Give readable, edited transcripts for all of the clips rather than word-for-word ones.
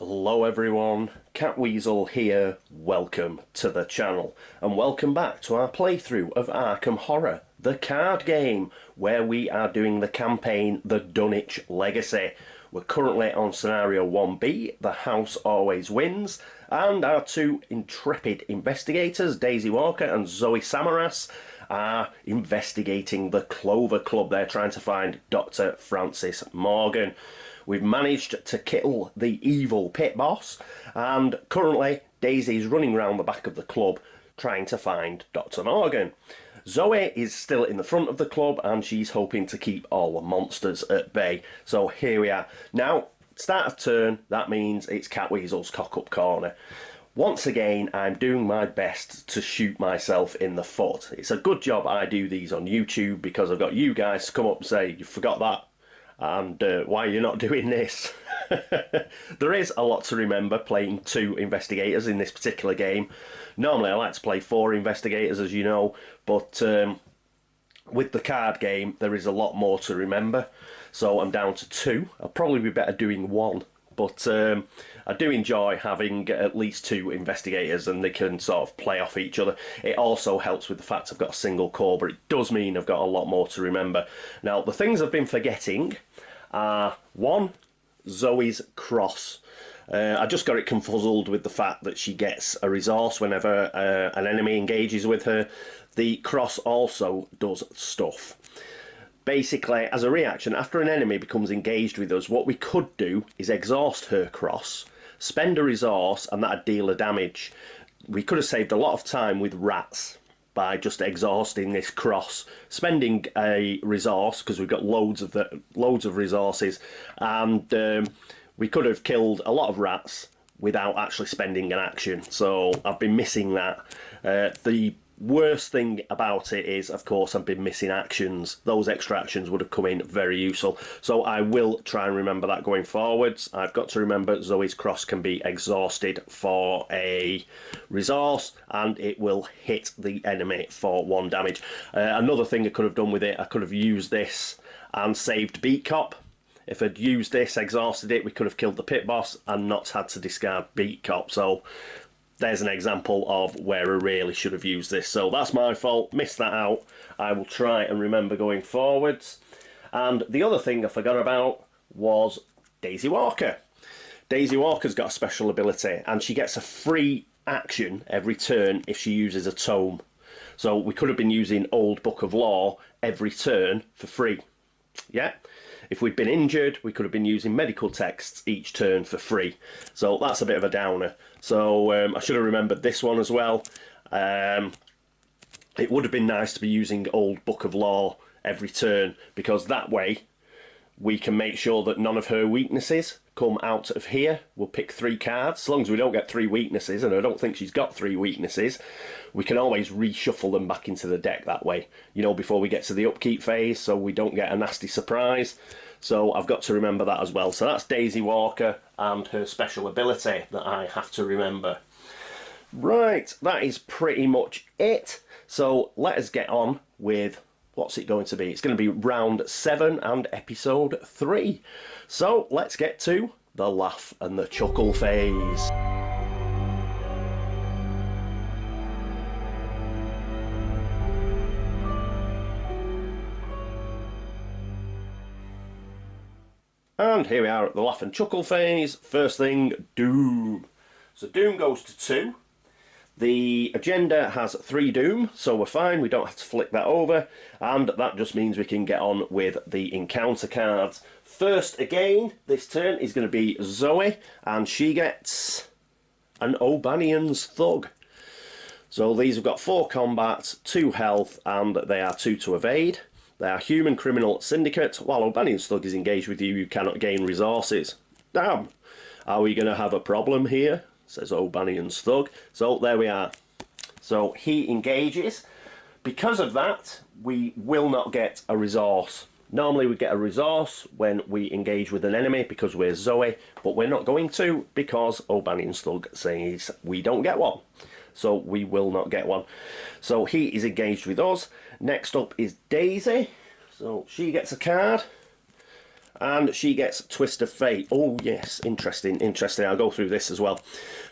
Hello everyone, Catweazle here, welcome to the channel, and welcome back to our playthrough of Arkham Horror, the card game, where we are doing the campaign The Dunwich Legacy. We're currently on scenario 1B, the house always wins, and our two intrepid investigators, Daisy Walker and Zoe Samaras, are investigating the Clover Club. They're trying to find Dr. Francis Morgan. We've managed to kill the evil pit boss, and currently Daisy is running around the back of the club trying to find Dr. Morgan. Zoe is still in the front of the club and she's hoping to keep all the monsters at bay. So here we are. Now, start of turn, that means it's Catweazle's cock-up corner. Once again, I'm doing my best to shoot myself in the foot. It's a good job I do these on YouTube because I've got you guys to come up and say, you forgot that. And why are you not doing this? There is a lot to remember playing two investigators in this particular game. Normally I like to play four investigators, as you know, but with the card game there is a lot more to remember, so I'm down to two. I'll probably be better doing one, but I do enjoy having at least two investigators and they can sort of play off each other. It also helps with the fact I've got a single core, but it does mean I've got a lot more to remember. Now, the things I've been forgetting are, one, Zoe's cross. I just got it confuzzled with the fact that she gets a resource whenever an enemy engages with her. The cross also does stuff. Basically, as a reaction, after an enemy becomes engaged with us, what we could do is exhaust her cross, spend a resource, and that'd deal a damage. We could have saved a lot of time with rats by just exhausting this cross, spending a resource, because we've got loads of resources, and we could have killed a lot of rats without actually spending an action. So I've been missing that. The worst thing about it is, of course, I've been missing actions. Those extra actions would have come in very useful. So I will try and remember that going forwards. I've got to remember Zoe's cross can be exhausted for a resource and it will hit the enemy for 1 damage. Another thing I could have done with it, I could have used this and saved Beat Cop. If I'd used this, exhausted it, we could have killed the pit boss and not had to discard Beat Cop. So there's an example of where I really should have used this. So that's my fault, missed that out. I will try and remember going forwards. And the other thing I forgot about was Daisy Walker. Daisy Walker's got a special ability and she gets a free action every turn if she uses a tome. So we could have been using Old Book of Law every turn for free. Yeah? If we'd been injured, we could have been using medical texts each turn for free. So that's a bit of a downer. So I should have remembered this one as well. It would have been nice to be using Old Book of Law every turn, because that way we can make sure that none of her weaknesses come out of here. We'll pick 3 cards. As long as we don't get 3 weaknesses, and I don't think she's got 3 weaknesses, we can always reshuffle them back into the deck that way, you know, before we get to the upkeep phase, so we don't get a nasty surprise. So I've got to remember that as well. So that's Daisy Walker and her special ability that I have to remember. Right, that is pretty much it. So let us get on with what's it going to be. It's going to be round 7 and episode 3. So let's get to the laugh and the chuckle phase. And here we are at the laugh and chuckle phase. First thing, Doom. So Doom goes to 2. The agenda has 3 Doom, so we're fine. We don't have to flick that over. And that just means we can get on with the encounter cards. First, again, this turn is going to be Zoe, and she gets an O'Banion's Thug. So these have got 4 combat, 2 health, and they are 2 to evade. They are Human Criminal Syndicate. While O'Banion's Thug is engaged with you, you cannot gain resources. Damn! Are we going to have a problem here? Says O'Banion's Thug. So there we are. So he engages. Because of that, we will not get a resource. Normally we get a resource when we engage with an enemy because we're Zoe, but we're not going to because O'Banion's Thug says we don't get one. So we will not get one. So he is engaged with us. Next up is Daisy. So she gets a card. And she gets Twist of Fate. Oh, yes, interesting, interesting. I'll go through this as well.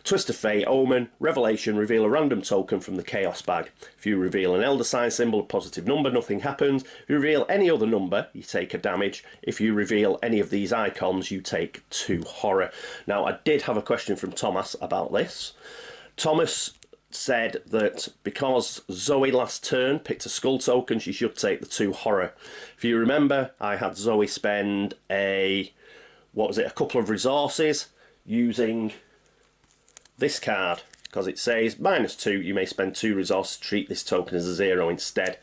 Twist of Fate, Omen, Revelation, reveal a random token from the Chaos bag. If you reveal an Elder Sign symbol, a positive number, nothing happens. If you reveal any other number, you take a damage. If you reveal any of these icons, you take 2 horror. Now, I did have a question from Thomas about this. Thomas said that because Zoe last turn picked a skull token, she should take the 2 horror. If you remember, I had Zoe spend a couple of resources using this card, because it says -2, you may spend 2 resources to treat this token as a 0 instead.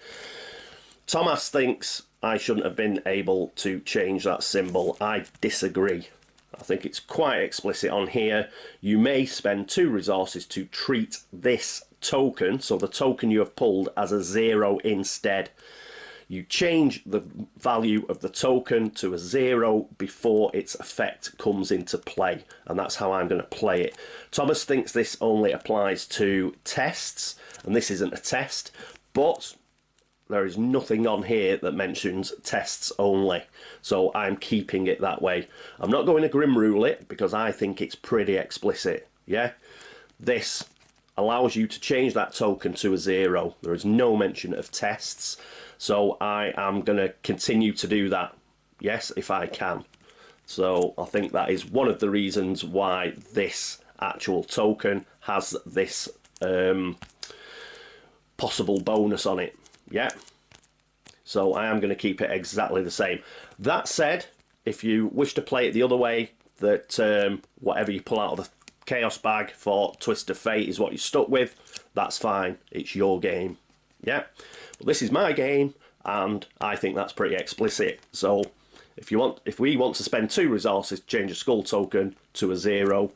Thomas thinks I shouldn't have been able to change that symbol. I disagree. I think it's quite explicit on here. You may spend 2 resources to treat this token, so the token you have pulled, as a 0 instead. You change the value of the token to a 0 before its effect comes into play, and that's how I'm going to play it. Thomas thinks this only applies to tests, and this isn't a test, but there is nothing on here that mentions tests only, so I'm keeping it that way. I'm not going to Grim Rule it because I think it's pretty explicit. Yeah, this allows you to change that token to a 0. There is no mention of tests, so I am going to continue to do that, yes, if I can. So I think that is one of the reasons why this actual token has this possible bonus on it. Yeah, so I am going to keep it exactly the same. That said, if you wish to play it the other way, that whatever you pull out of the Chaos bag for Twist of Fate is what you're stuck with, that's fine. It's your game. Yeah, but this is my game, and I think that's pretty explicit. So if we want to spend 2 resources to change a skull token to a 0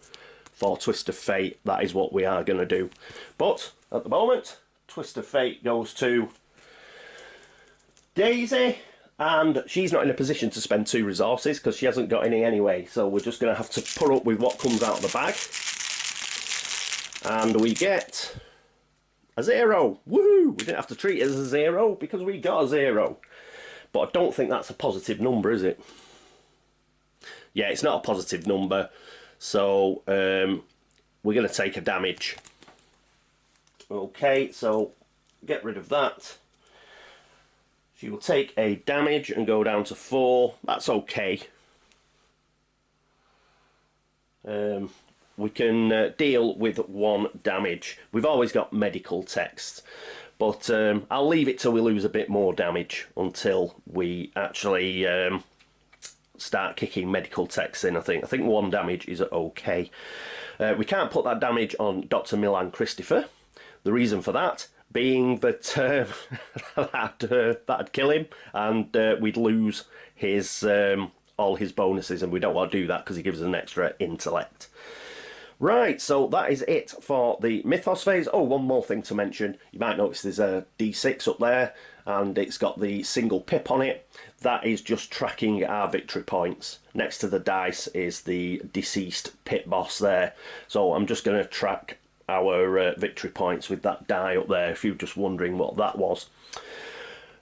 for Twist of Fate, that is what we are going to do. But at the moment, Twist of Fate goes to Daisy, and she's not in a position to spend 2 resources because she hasn't got any anyway, so we're just going to have to put up with what comes out of the bag. And we get a 0. Woohoo! We didn't have to treat it as a 0 because we got a 0. But I don't think that's a positive number, is it? Yeah, it's not a positive number, so we're going to take a damage. Okay, so get rid of that. She will take a damage and go down to 4. That's okay. We can deal with 1 damage. We've always got medical text, but I'll leave it till we lose a bit more damage until we actually start kicking medical text in. I think 1 damage is okay. We can't put that damage on Dr. Milan Christopher. The reason for that being that that'd kill him, and we'd lose his all his bonuses, and we don't want to do that because he gives us an extra intellect. Right, so that is it for the Mythos phase. Oh, one more thing to mention. You might notice there's a D6 up there, and it's got the single pip on it. That is just tracking our victory points. Next to the dice is the deceased pit boss there. So I'm just going to track our victory points with that die up there, if you're just wondering what that was.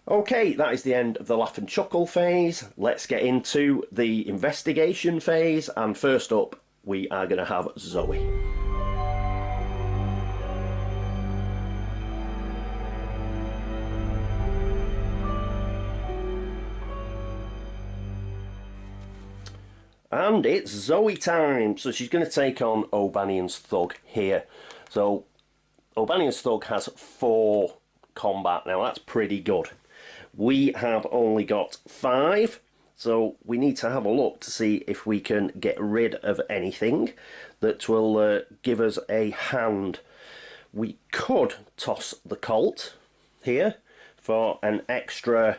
Okay, that is the end of the laugh and chuckle phase. Let's get into the investigation phase, and first up we are going to have Zoe. And it's Zoe time, so she's going to take on O'Banion's Thug here. So O'Banion's Thug has 4 combat. Now that's pretty good. We have only got 5, so we need to have a look to see if we can get rid of anything that will give us a hand. We could toss the Colt here for an extra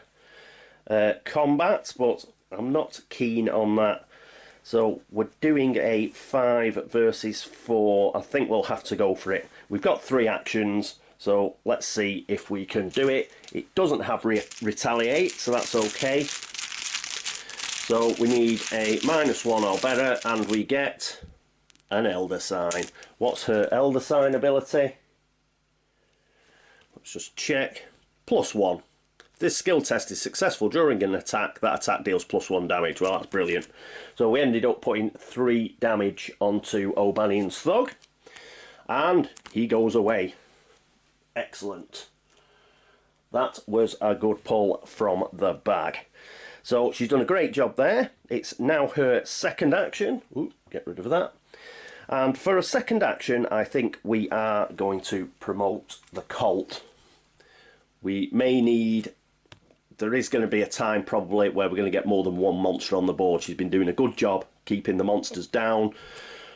combat, but I'm not keen on that. So we're doing a 5 versus 4. I think we'll have to go for it. We've got 3 actions, so let's see if we can do it. It doesn't have retaliate, so that's okay. So we need a -1 or better, and we get an Elder Sign. What's her Elder Sign ability? Let's just check. +1. this skill test is successful during an attack, that attack deals +1 damage. Well, that's brilliant. So we ended up putting 3 damage onto O'Banion's thug, and he goes away. Excellent. That was a good pull from the bag. So she's done a great job there. It's now her second action. Ooh, get rid of that. And for a second action, I think we are going to promote the Colt. We may need... There is going to be a time probably where we're going to get more than one monster on the board. She's been doing a good job keeping the monsters down.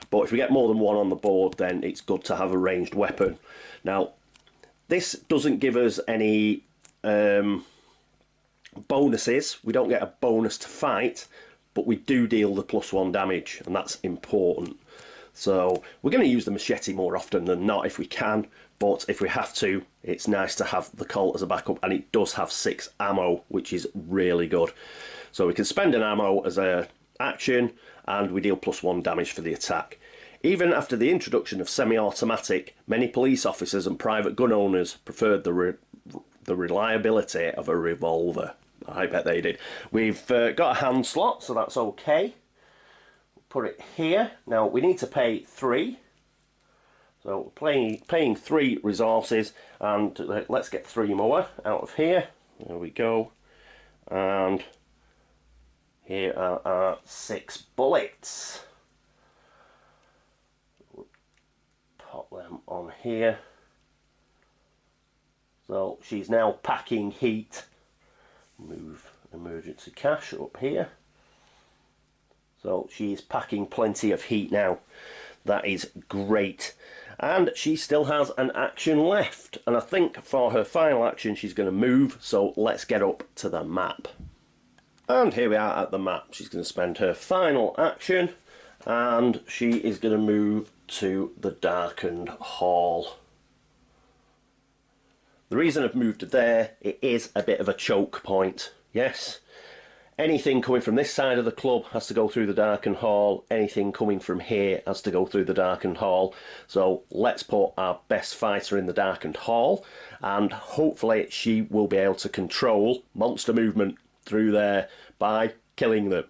But if we get more than one on the board, then it's good to have a ranged weapon. Now, this doesn't give us any bonuses. We don't get a bonus to fight, but we do deal the +1 damage, and that's important. So we're going to use the machete more often than not if we can, but if we have to, it's nice to have the Colt as a backup, and it does have 6 ammo, which is really good. So we can spend an ammo as an action, and we deal +1 damage for the attack. Even after the introduction of semi-automatic, many police officers and private gun owners preferred the reliability of a revolver. I bet they did. We've got a hand slot, so that's okay. Put it here. Now we need to pay 3. So we're paying 3 resources, and let's get 3 more out of here. There we go. And here are our 6 bullets. Pop them on here. So she's now packing heat. Move emergency cache up here. So she's packing plenty of heat now. That is great. And she still has an action left. And I think for her final action she's going to move. So let's get up to the map. And here we are at the map. She's going to spend her final action. And she is going to move to the darkened hall. The reason I've moved it there, it is a bit of a choke point. Yes. Anything coming from this side of the club has to go through the darkened hall. Anything coming from here has to go through the darkened hall. So let's put our best fighter in the darkened hall, and hopefully she will be able to control monster movement through there by killing them.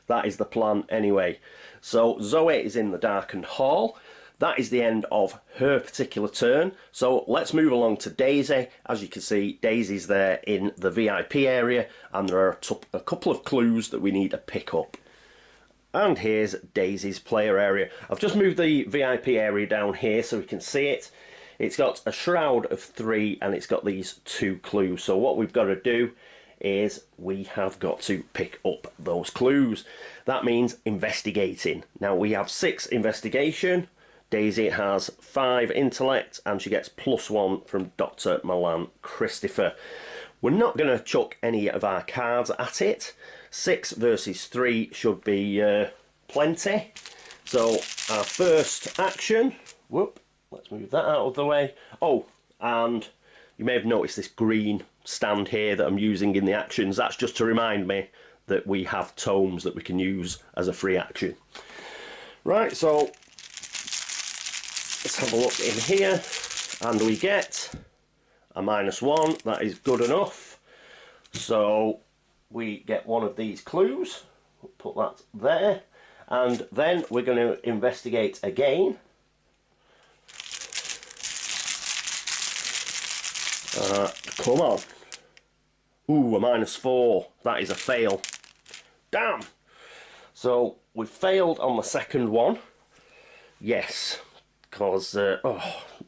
That is the plan anyway. So Zoe is in the darkened hall. That is the end of her particular turn. So let's move along to Daisy. As you can see, Daisy's there in the VIP area, and there are a couple of clues that we need to pick up. And here's Daisy's player area. I've just moved the VIP area down here so we can see it. It's got a shroud of 3, and it's got these 2 clues. So what we've got to do is we have got to pick up those clues. That means investigating. Now we have 6 investigation. Daisy has 5 intellect, and she gets +1 from Dr. Milan Christopher. We're not going to chuck any of our cards at it. 6 versus 3 should be plenty. So our first action, whoop, let's move that out of the way. Oh, and you may have noticed this green stand here that I'm using in the actions. That's just to remind me that we have tomes that we can use as a free action. Right, so let's have a look in here, and we get a -1. That is good enough. So we get one of these clues. We'll put that there, and then we're going to investigate again. Come on. Ooh, a -4. That is a fail. Damn. So we failed on the second one. Yes. Because,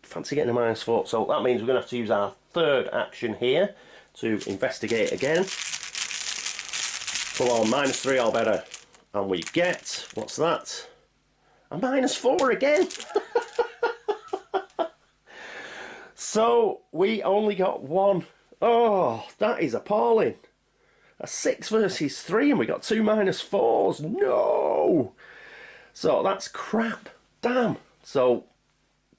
fancy getting a -4. So that means we're going to have to use our third action here to investigate again. Come on, -3 or better. And we get, what's that? A -4 again. So we only got 1. Oh, that is appalling. A 6 versus 3, and we got 2 -4s. No! So that's crap. Damn. So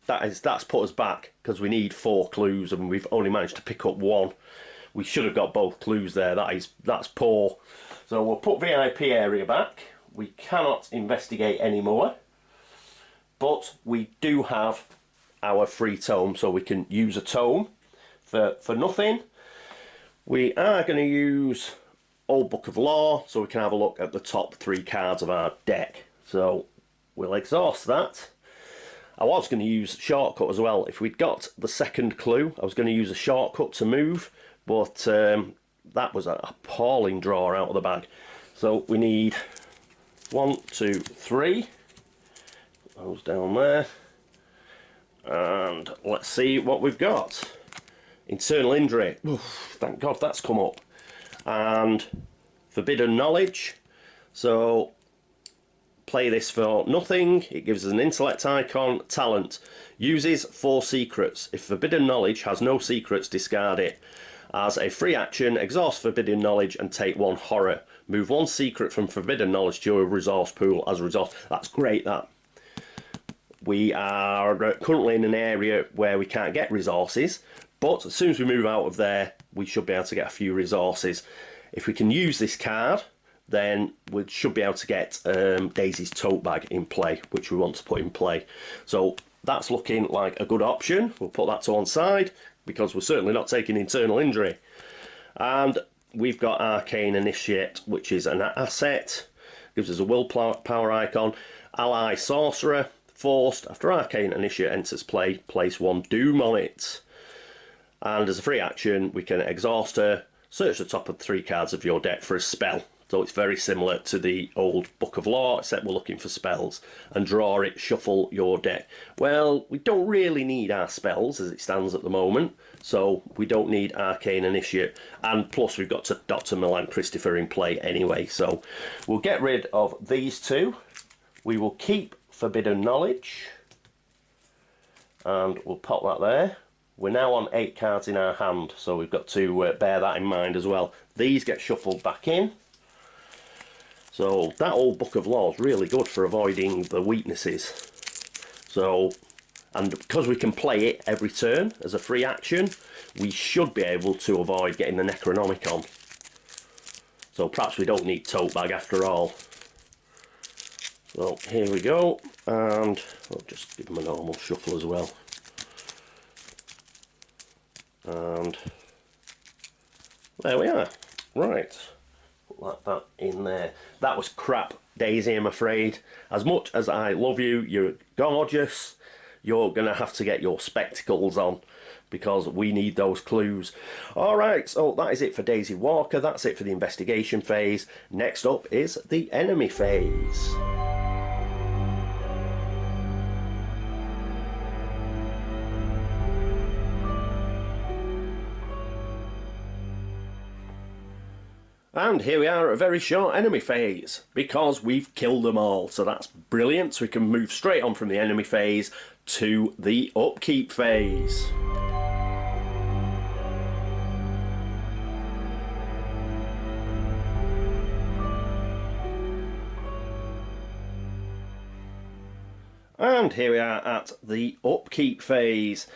that's put us back, because we need 4 clues and we've only managed to pick up 1. We should have got both clues there. That's poor. So we'll put VIP area back. We cannot investigate anymore, but we do have our free tome, so we can use a tome for nothing. We are going to use Old Book of Law so we can have a look at the top 3 cards of our deck. So we'll exhaust that. I was going to use Shortcut as well. If we'd got the second clue, I was going to use a shortcut to move, but that was an appalling draw out of the bag. So we need 1, 2, 3. Those down there. And let's see what we've got. Internal Injury. Oof, thank God that's come up. And Forbidden Knowledge. So play this for nothing. It gives us an intellect icon. Talent. Uses 4 secrets. If Forbidden Knowledge has no secrets, discard it. As a free action, exhaust Forbidden Knowledge and take 1 horror. Move 1 secret from Forbidden Knowledge to a resource pool as a resource. That's great, that. We are currently in an area where we can't get resources, but as soon as we move out of there, we should be able to get a few resources. If we can use this card, then we should be able to get Daisy's tote bag in play, which we want to put in play. So that's looking like a good option. We'll put that to one side, because we're certainly not taking Internal Injury. And we've got Arcane Initiate, which is an asset. Gives us a willpower icon. Ally Sorcerer. Forced. After Arcane Initiate enters play, place 1 Doom on it. And as a free action, we can exhaust her, search the top of 3 cards of your deck for a spell. So it's very similar to the Old Book of Law, except we're looking for spells. And draw it, shuffle your deck. Well, we don't really need our spells as it stands at the moment, so we don't need Arcane Initiate. And plus we've got Dr. Milan Christopher in play anyway, so we'll get rid of these 2. We will keep Forbidden Knowledge, and we'll pop that there. We're now on 8 cards in our hand, so we've got to bear that in mind as well. These get shuffled back in. So that Old Book of Law is really good for avoiding the weaknesses. So, and because we can play it every turn as a free action, we should be able to avoid getting the Necronomicon. So perhaps we don't need Tote Bag after all. So here we go, and I'll just give them a normal shuffle as well. And there we are. Right, put that in there. That was crap, Daisy, I'm afraid. As much as I love you, you're gorgeous. You're going to have to get your spectacles on, because we need those clues. Alright, so that is it for Daisy Walker. That's it for the investigation phase. Next up is the enemy phase. And here we are at a very short enemy phase, because we've killed them all. So that's brilliant. So we can move straight on from the enemy phase to the upkeep phase. And here we are at the upkeep phase.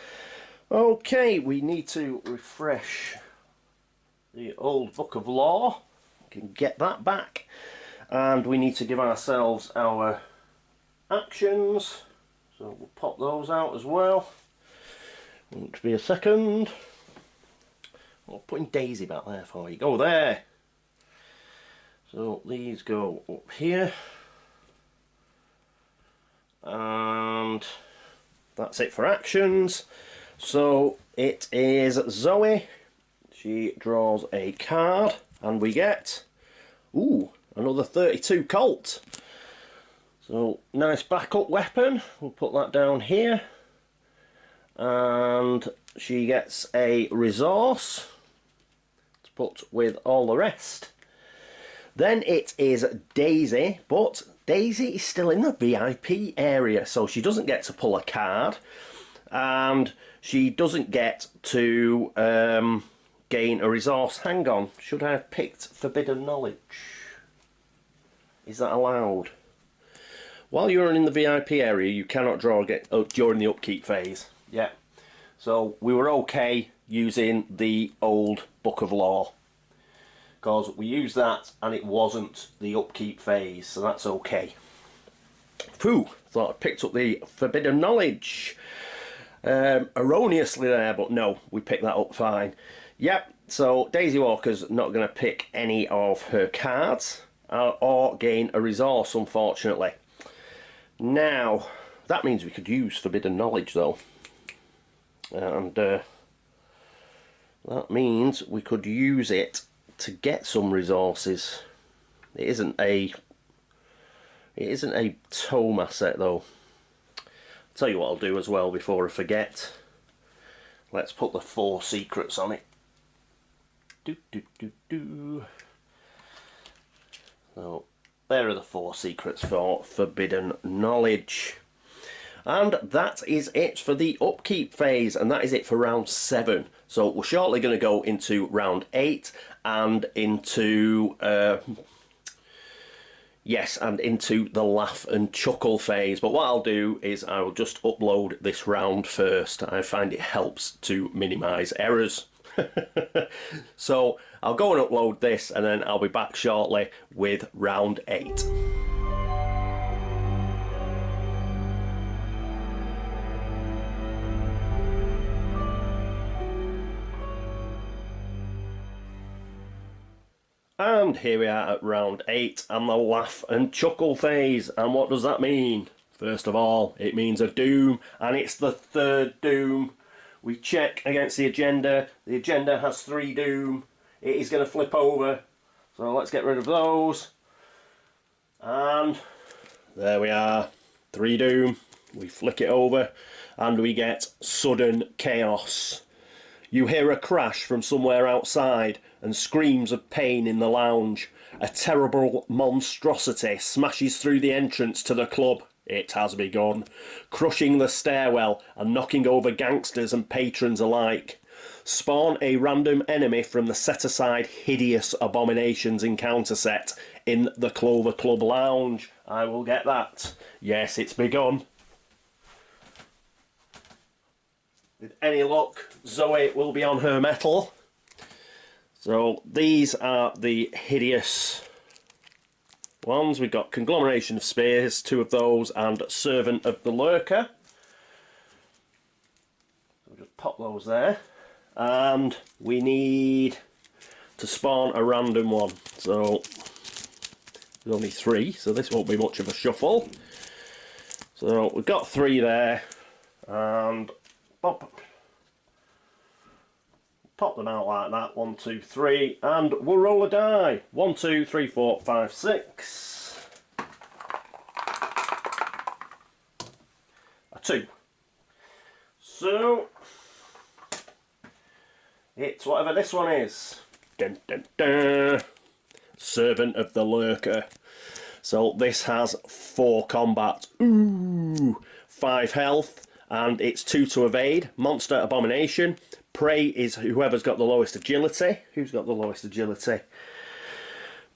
Okay, we need to refresh the Old Book of Law. Can get that back, and we need to give ourselves our actions, so we'll pop those out as well. Won't be a second. I'll put in Daisy back there for you. Go there. So these go up here, and that's it for actions. So it is Zoe. She draws a card, and we get, ooh, another 32 Colt. So, nice backup weapon. We'll put that down here. And she gets a resource to put with all the rest. Then it is Daisy, but Daisy is still in the VIP area, so she doesn't get to pull a card. And she doesn't get to gain a resource. Hang on, should I have picked Forbidden Knowledge? Is that allowed? While you're in the VIP area, you cannot draw during the upkeep phase. Yeah. So we were okay using the Old Book of Law, because we used that and it wasn't the upkeep phase, so that's okay. Phew, thought I picked up the Forbidden Knowledge erroneously there, but no, we picked that up fine. Yep, so Daisy Walker's not going to pick any of her cards or gain a resource, unfortunately. Now, that means we could use Forbidden Knowledge, though. And that means we could use it to get some resources. It isn't a tome asset, though. I'll tell you what I'll do as well before I forget. Let's put the 4 secrets on it. So there are the 4 secrets for Forbidden Knowledge. And that is it for the upkeep phase, and that is it for round 7. So we're shortly going to go into round 8 and into into the laugh and chuckle phase. But what I'll do is I will just upload this round first. I find it helps to minimise errors. So I'll go and upload this, and then I'll be back shortly with round 8. And here we are at round 8 and the laugh and chuckle phase. And what does that mean? First of all, it means a doom, and it's the 3rd doom. We check against the agenda. The agenda has 3 doom. It is going to flip over. So let's get rid of those. And there we are. 3 doom. We flick it over and we get sudden chaos. You hear a crash from somewhere outside and screams of pain in the lounge. A terrible monstrosity smashes through the entrance to the club. It has begun, crushing the stairwell and knocking over gangsters and patrons alike. Spawn a random enemy from the set-aside Hideous Abominations encounter set in the Clover Club Lounge. I will get that. Yes, it's begun. With any luck, Zoe will be on her mettle. So these are the hideous ones. We've got Conglomeration of Spears, 2 of those, and Servant of the Lurker. So we'll just pop those there. And we need to spawn a random one. So there's only 3, so this won't be much of a shuffle. So we've got 3 there, and pop them out like that. 1, 2, 3, and we'll roll a die. 1, 2, 3, 4, 5, 6. A 2. So it's whatever this one is. Dun, dun, dun. Servant of the Lurker. So this has 4 combat. Ooh, 5 health, and it's 2 to evade. Monster Abomination. Prey is whoever's got the lowest agility. Who's got the lowest agility?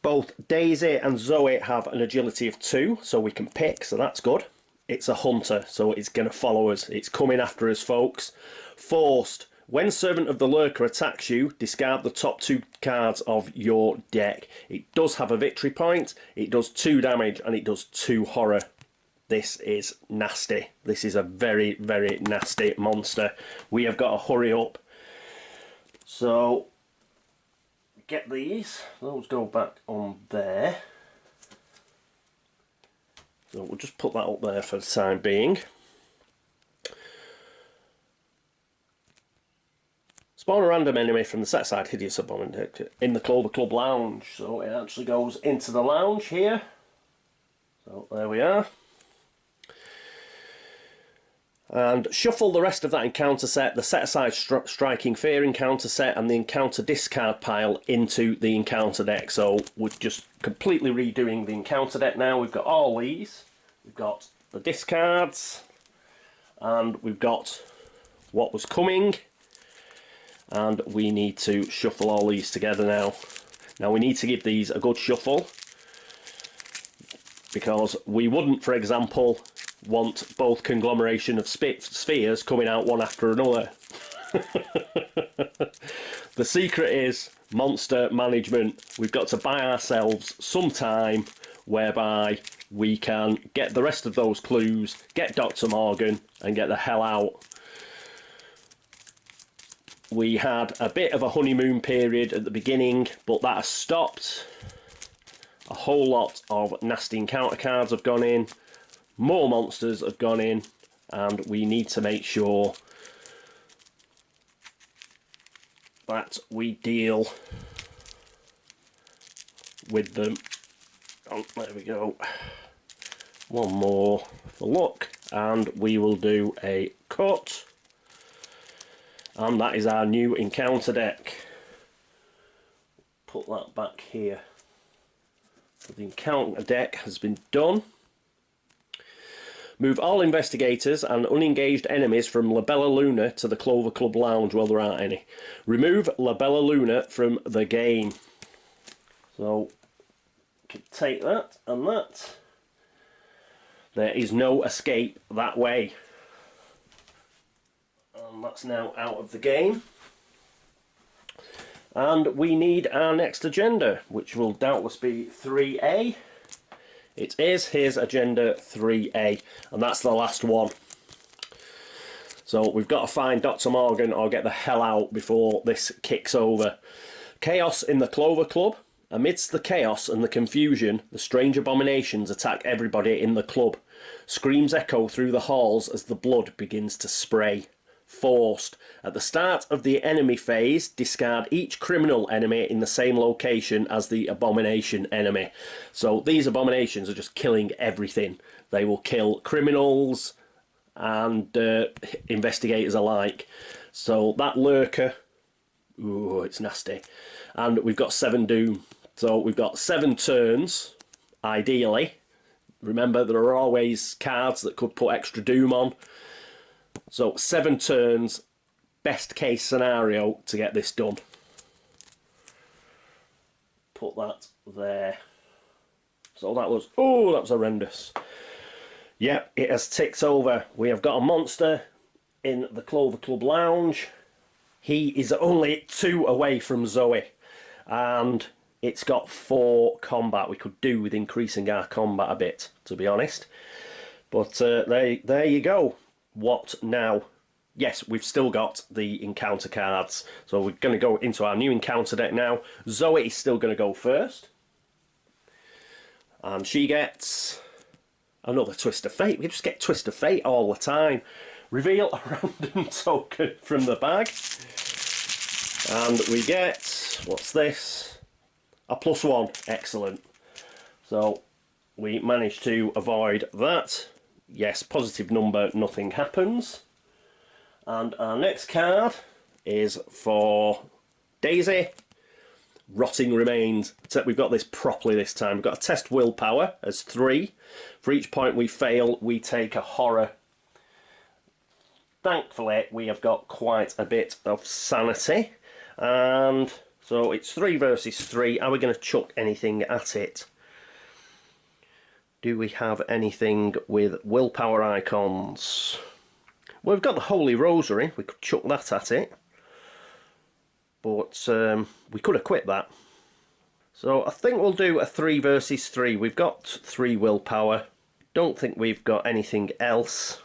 Both Daisy and Zoe have an agility of 2, so we can pick, so that's good. It's a hunter, so it's going to follow us. It's coming after us, folks. Forced. When Servant of the Lurker attacks you, discard the top 2 cards of your deck. It does have a victory point, it does 2 damage, and it does 2 horror. This is nasty. This is a very, very nasty monster. We have got to hurry up. So, get these. Those go back on there. So we'll just put that up there for the time being. Spawn a random enemy from the set side Hideous Abomination in the Clover Club Lounge. So it actually goes into the lounge here. So there we are. And shuffle the rest of that encounter set, the set-aside Striking Fear encounter set, and the encounter discard pile into the encounter deck. So we're just completely redoing the encounter deck now. We've got all these. We've got the discards, and we've got what was coming. And we need to shuffle all these together now. Now we need to give these a good shuffle, because we wouldn't, for example, want both Conglomeration of Spheres coming out one after another. The secret is monster management. We've got to buy ourselves some time whereby we can get the rest of those clues, get Dr. Morgan, and get the hell out. We had a bit of a honeymoon period at the beginning, but that has stopped. A whole lot of nasty encounter cards have gone in, more monsters have gone in, and we need to make sure that we deal with them. Oh, there we go. One more for luck, and we will do a cut. And that is our new encounter deck. Put that back here. So the encounter deck has been done. Move all investigators and unengaged enemies from La Bella Luna to the Clover Club Lounge, well there aren't any. Remove La Bella Luna from the game. So, take that and that. There is no escape that way. And that's now out of the game. And we need our next agenda, which will doubtless be 3A. It is. Here's agenda 3A, and that's the last one. So we've got to find Dr. Morgan or get the hell out before this kicks over. Chaos in the Clover Club. Amidst the chaos and the confusion, the strange abominations attack everybody in the club. Screams echo through the halls as the blood begins to spray. Forced. At the start of the enemy phase, discard each criminal enemy in the same location as the abomination enemy. So these abominations are just killing everything. They will kill criminals and investigators alike. So that lurker, ooh, it's nasty. And we've got 7 doom. So we've got 7 turns, ideally. Remember, there are always cards that could put extra doom on. So 7 turns, best case scenario to get this done. Put that there. So that was, oh, that was horrendous. Yep, it has ticked over. We have got a monster in the Clover Club Lounge. He is only 2 away from Zoe, and it's got 4 combat. We could do with increasing our combat a bit, to be honest. But there you go. What now? Yes, we've still got the encounter cards. So we're going to go into our new encounter deck now. Zoe is still going to go first. And she gets another Twist of Fate. We just get Twist of Fate all the time. Reveal a random token from the bag. And we get, what's this? A +1. Excellent. So we managed to avoid that. Yes, positive number, nothing happens. And our next card is for Daisy. Rotting Remains. So we've got this properly this time. We've got to test willpower as 3. For each point we fail, we take a horror. Thankfully, we have got quite a bit of sanity. And so it's 3 versus 3. Are we going to chuck anything at it? Do we have anything with willpower icons? Well, we've got the Holy Rosary. We could chuck that at it. But we could equip that. So I think we'll do a 3 versus 3. We've got 3 willpower. Don't think we've got anything else.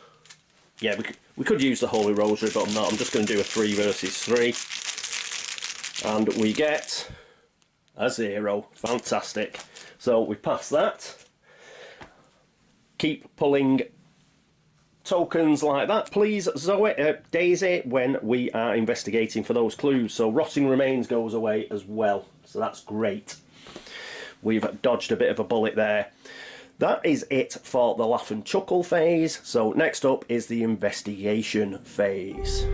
Yeah, we could use the Holy Rosary, but I'm not. I'm just going to do a 3 versus 3. And we get a 0. Fantastic. So we pass that. Keep pulling tokens like that, please, Daisy, when we are investigating for those clues. So Rotting Remains goes away as well. So that's great. We've dodged a bit of a bullet there. That is it for the Laugh and Chuckle phase. So next up is the investigation phase.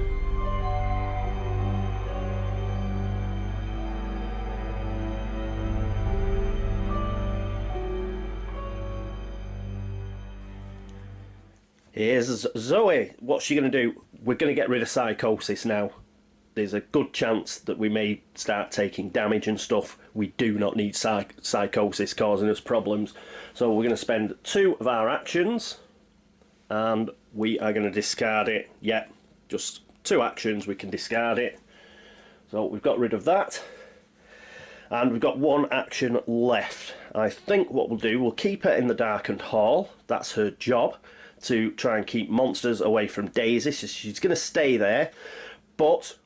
Here's Zoe. What's she going to do? We're going to get rid of psychosis now. There's a good chance that we may start taking damage and stuff. We do not need psychosis causing us problems. So we're going to spend 2 of our actions. And we are going to discard it. Yeah, just 2 actions, we can discard it. So we've got rid of that. And we've got 1 action left. I think what we'll do, we'll keep her in the Darkened Hall. That's her job, to try and keep monsters away from Daisy. So she's going to stay there, but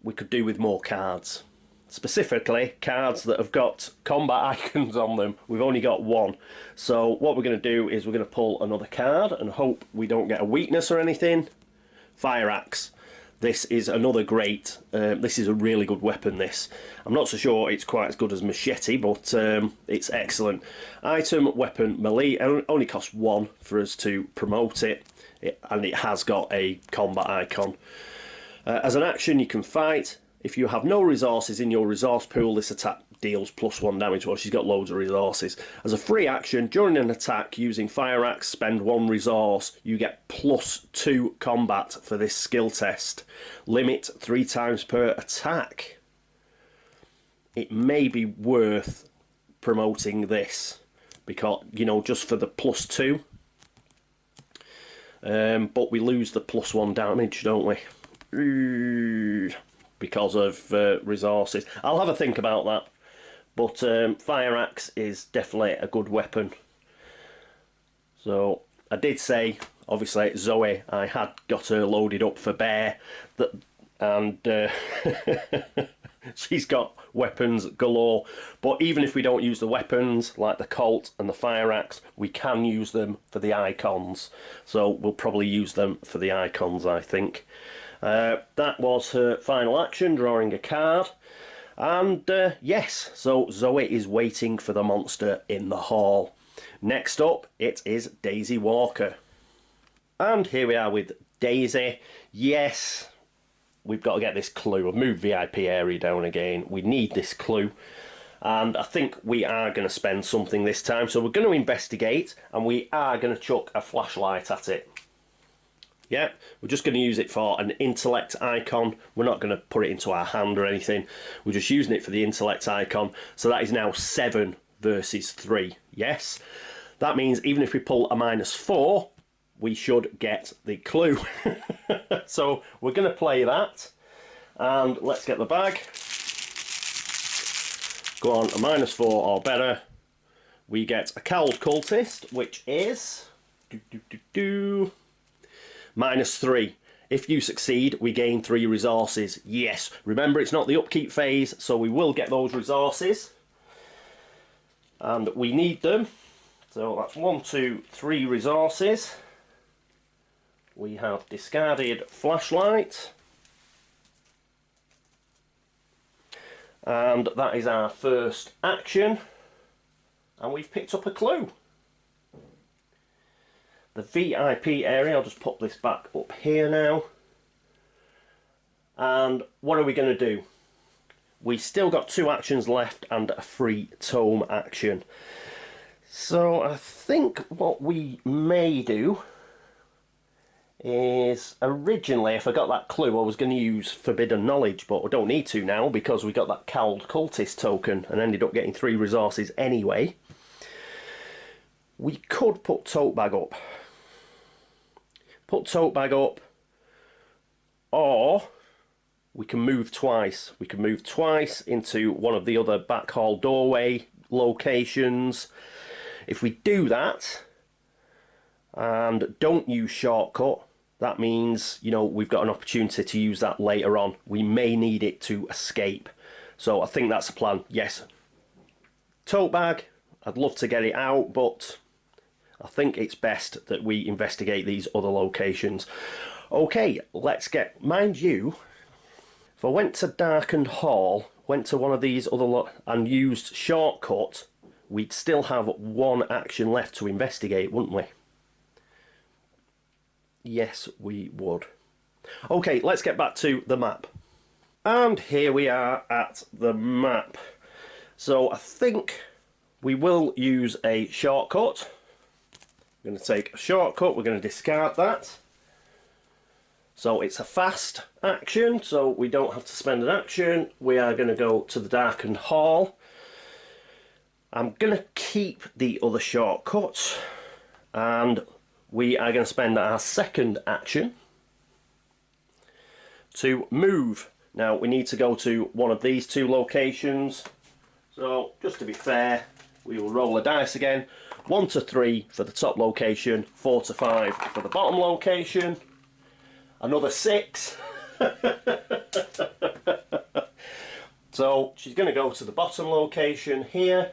we could do with more cards. Specifically, cards that have got combat icons on them. We've only got one. So what we're going to do is we're going to pull another card and hope we don't get a weakness or anything. Fire Axe. This is another great, this is a really good weapon, this. I'm not so sure it's quite as good as Machete, but it's excellent. Item, weapon, melee. It only costs 1 for us to promote it, and it has got a combat icon. As an action, you can fight. If you have no resources in your resource pool, this attack deals +1 damage. Well, she's got loads of resources. As a free action, during an attack using Fire Axe, spend 1 resource. You get +2 combat for this skill test. Limit 3 times per attack. It may be worth promoting this because, you know, just for the +2. But we lose the +1 damage, don't we? Because of resources. I'll have a think about that. But Fire Axe is definitely a good weapon. So I did say, obviously, Zoe, I had got her loaded up for Bear, and she's got weapons galore. But even if we don't use the weapons, like the Colt and the Fire Axe, we can use them for the icons. So we'll probably use them for the icons, I think. That was her final action, drawing a card. And yes, so Zoe is waiting for the monster in the hall. Next up, it is Daisy Walker. And here we are with Daisy. Yes, we've got to get this clue. I've moved VIP area down again. We need this clue. And I think we are going to spend something this time. So we're going to investigate, and we are going to chuck a flashlight at it. Yeah, we're just going to use it for an intellect icon. We're not going to put it into our hand or anything. We're just using it for the intellect icon. So that is now 7 versus 3. Yes, that means even if we pull a -4, we should get the clue. So we're going to play that. And let's get the bag. Go on, a -4 or better. We get a cowled cultist, which is... -3. If you succeed, we gain 3 resources. Yes, remember it's not the upkeep phase, so we will get those resources. And we need them. So that's 1, 2, 3 resources. We have discarded flashlight. And that is our first action. And we've picked up a clue. The VIP area, I'll just pop this back up here now. And what are we going to do? We still got 2 actions left and a free tome action. So I think what we may do is, originally if I got that clue I was going to use Forbidden Knowledge, but I don't need to now because we got that Cowled Cultist token and ended up getting 3 resources anyway. We could put Tote Bag up. Put Tote Bag up, or we can move twice. We can move twice into one of the other back hall doorway locations. If we do that and don't use shortcut, that means, you know, we've got an opportunity to use that later on. We may need it to escape. So I think that's the plan. Yes, Tote Bag, I'd love to get it out, but I think it's best that we investigate these other locations. Okay, let's get... Mind you, if I went to Darkened Hall, went to one of these other and used shortcut, we'd still have 1 action left to investigate, wouldn't we? Yes, we would. Okay, let's get back to the map. And here we are at the map. So I think we will use a shortcut. We're going to take a shortcut, we're going to discard that. So it's a fast action, so we don't have to spend an action. We are going to go to the Darkened Hall. I'm going to keep the other shortcut, and we are going to spend our second action to move. Now we need to go to one of these 2 locations, so just to be fair, we will roll a dice again. 1 to 3 for the top location, 4 to 5 for the bottom location. Another 6. So she's going to go to the bottom location here.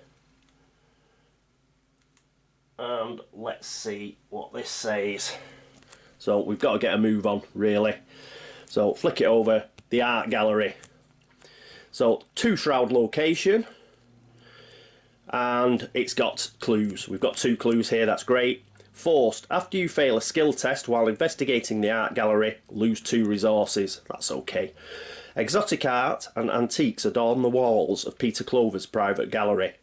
And let's see what this says. So we've got to get a move on, really. So flick it over, the art gallery. So 2 shroud location. And it's got clues. We've got 2 clues here, that's great. Forced, after you fail a skill test while investigating the art gallery, lose 2 resources. That's okay. Exotic art and antiques adorn the walls of Peter Clover's private gallery.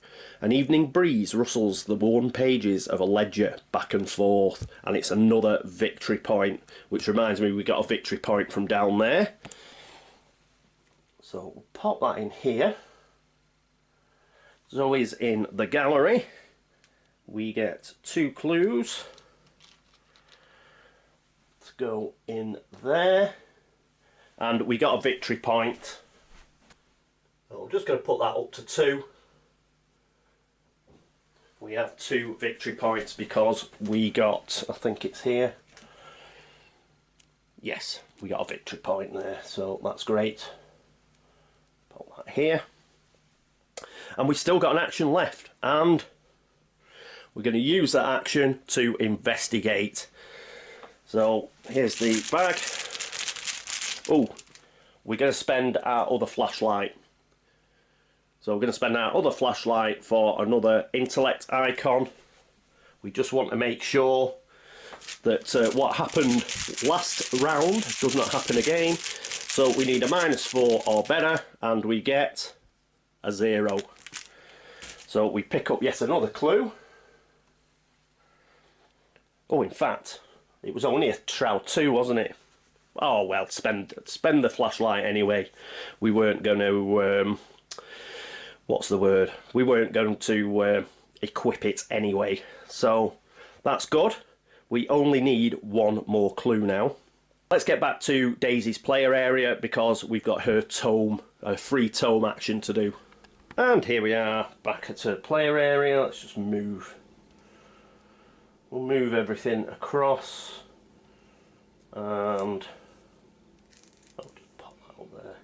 An evening breeze rustles the worn pages of a ledger back and forth. And it's another victory point, which reminds me we got a victory point from down there. So we'll pop that in here. Zoe's in the gallery. We get 2 clues to go in there. And we got a victory point. So I'm just going to put that up to 2. We have 2 victory points because we got, I think it's here. Yes, we got a victory point there, so that's great. Put that here. And we've still got an action left, and we're going to use that action to investigate. So here's the bag. Oh, we're going to spend our other flashlight. So we're going to spend our other flashlight for another intellect icon. We just want to make sure that what happened last round does not happen again. So we need a -4 or better, and we get a 0. So we pick up yet another clue. Oh, in fact, it was only a shroud 2, wasn't it? Oh well, spend the flashlight anyway. We weren't going to what's the word? We weren't going to equip it anyway. So that's good. We only need 1 more clue now. Let's get back to Daisy's player area because we've got her tome, a free tome action to do. And here we are back at her player area. Let's just move. We'll move everything across. And I'll just pop that up there.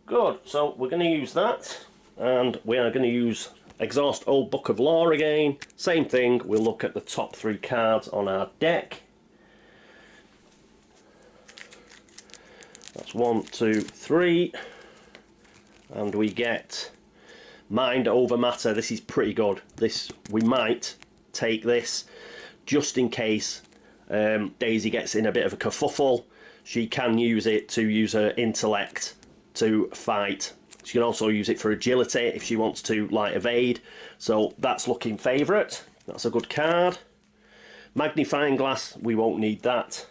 Good, so we're going to use that, and we are going to use Exhaust Old Book of Lore again. Same thing, we'll look at the top 3 cards on our deck. That's 1, 2, 3. And we get Mind Over Matter. This is pretty good. This, we might take this just in case Daisy gets in a bit of a kerfuffle. She can use it to use her intellect to fight. She can also use it for agility if she wants to like evade. So that's looking favourite. That's a good card. Magnifying glass, we won't need that.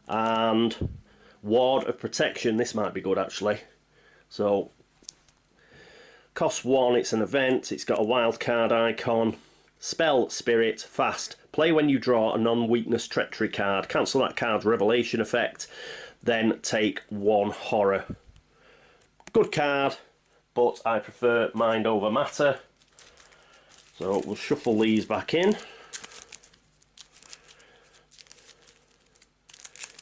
And Ward of Protection, this might be good actually. So cost 1, it's an event, it's got a wild card icon. Spell, Spirit, fast. Play when you draw a non-weakness treachery card. Cancel that card's revelation effect. Then take 1 horror. Good card, but I prefer Mind Over Matter. So we'll shuffle these back in.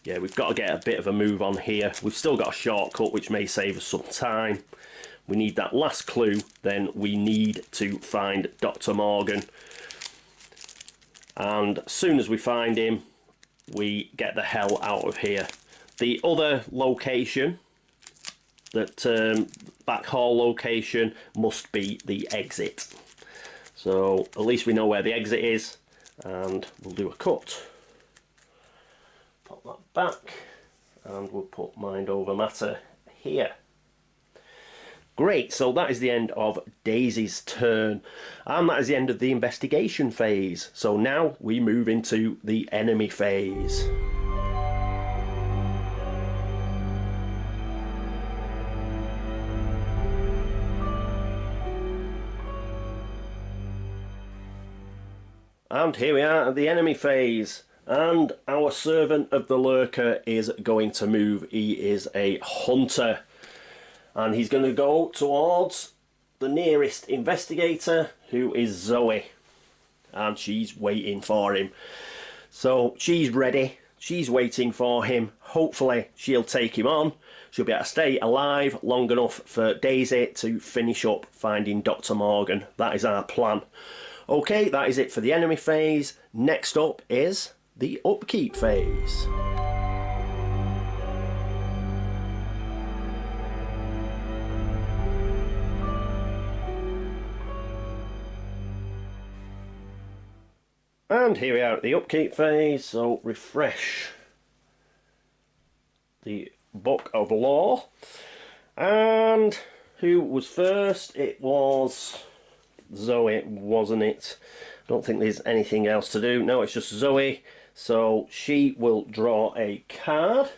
Yeah, we've got to get a bit of a move on here. We've still got a shortcut which may save us some time. We need that last clue, then we need to find Dr. Morgan. And as soon as we find him, we get the hell out of here. The other location, that back hall location, must be the exit. So at least we know where the exit is, and we'll do a cut. Pop that back, and we'll put Mind Over Matter here. Great, so that is the end of Daisy's turn, and that is the end of the investigation phase. So now we move into the enemy phase. And here we are at the enemy phase, and our servant of the lurker is going to move. He is a hunter, and he's going to go towards the nearest investigator, who is Zoe. and she's waiting for him. So she's ready, she's waiting for him. Hopefully she'll take him on. She'll be able to stay alive long enough for Daisy to finish up finding Dr. Morgan. That is our plan. Okay, that is it for the enemy phase. Next up is the upkeep phase. And here we are at the upkeep phase, so refresh the Book of Law. And who was first? It was Zoe, wasn't it? I don't think there's anything else to do. No, it's just Zoe. So she will draw a card.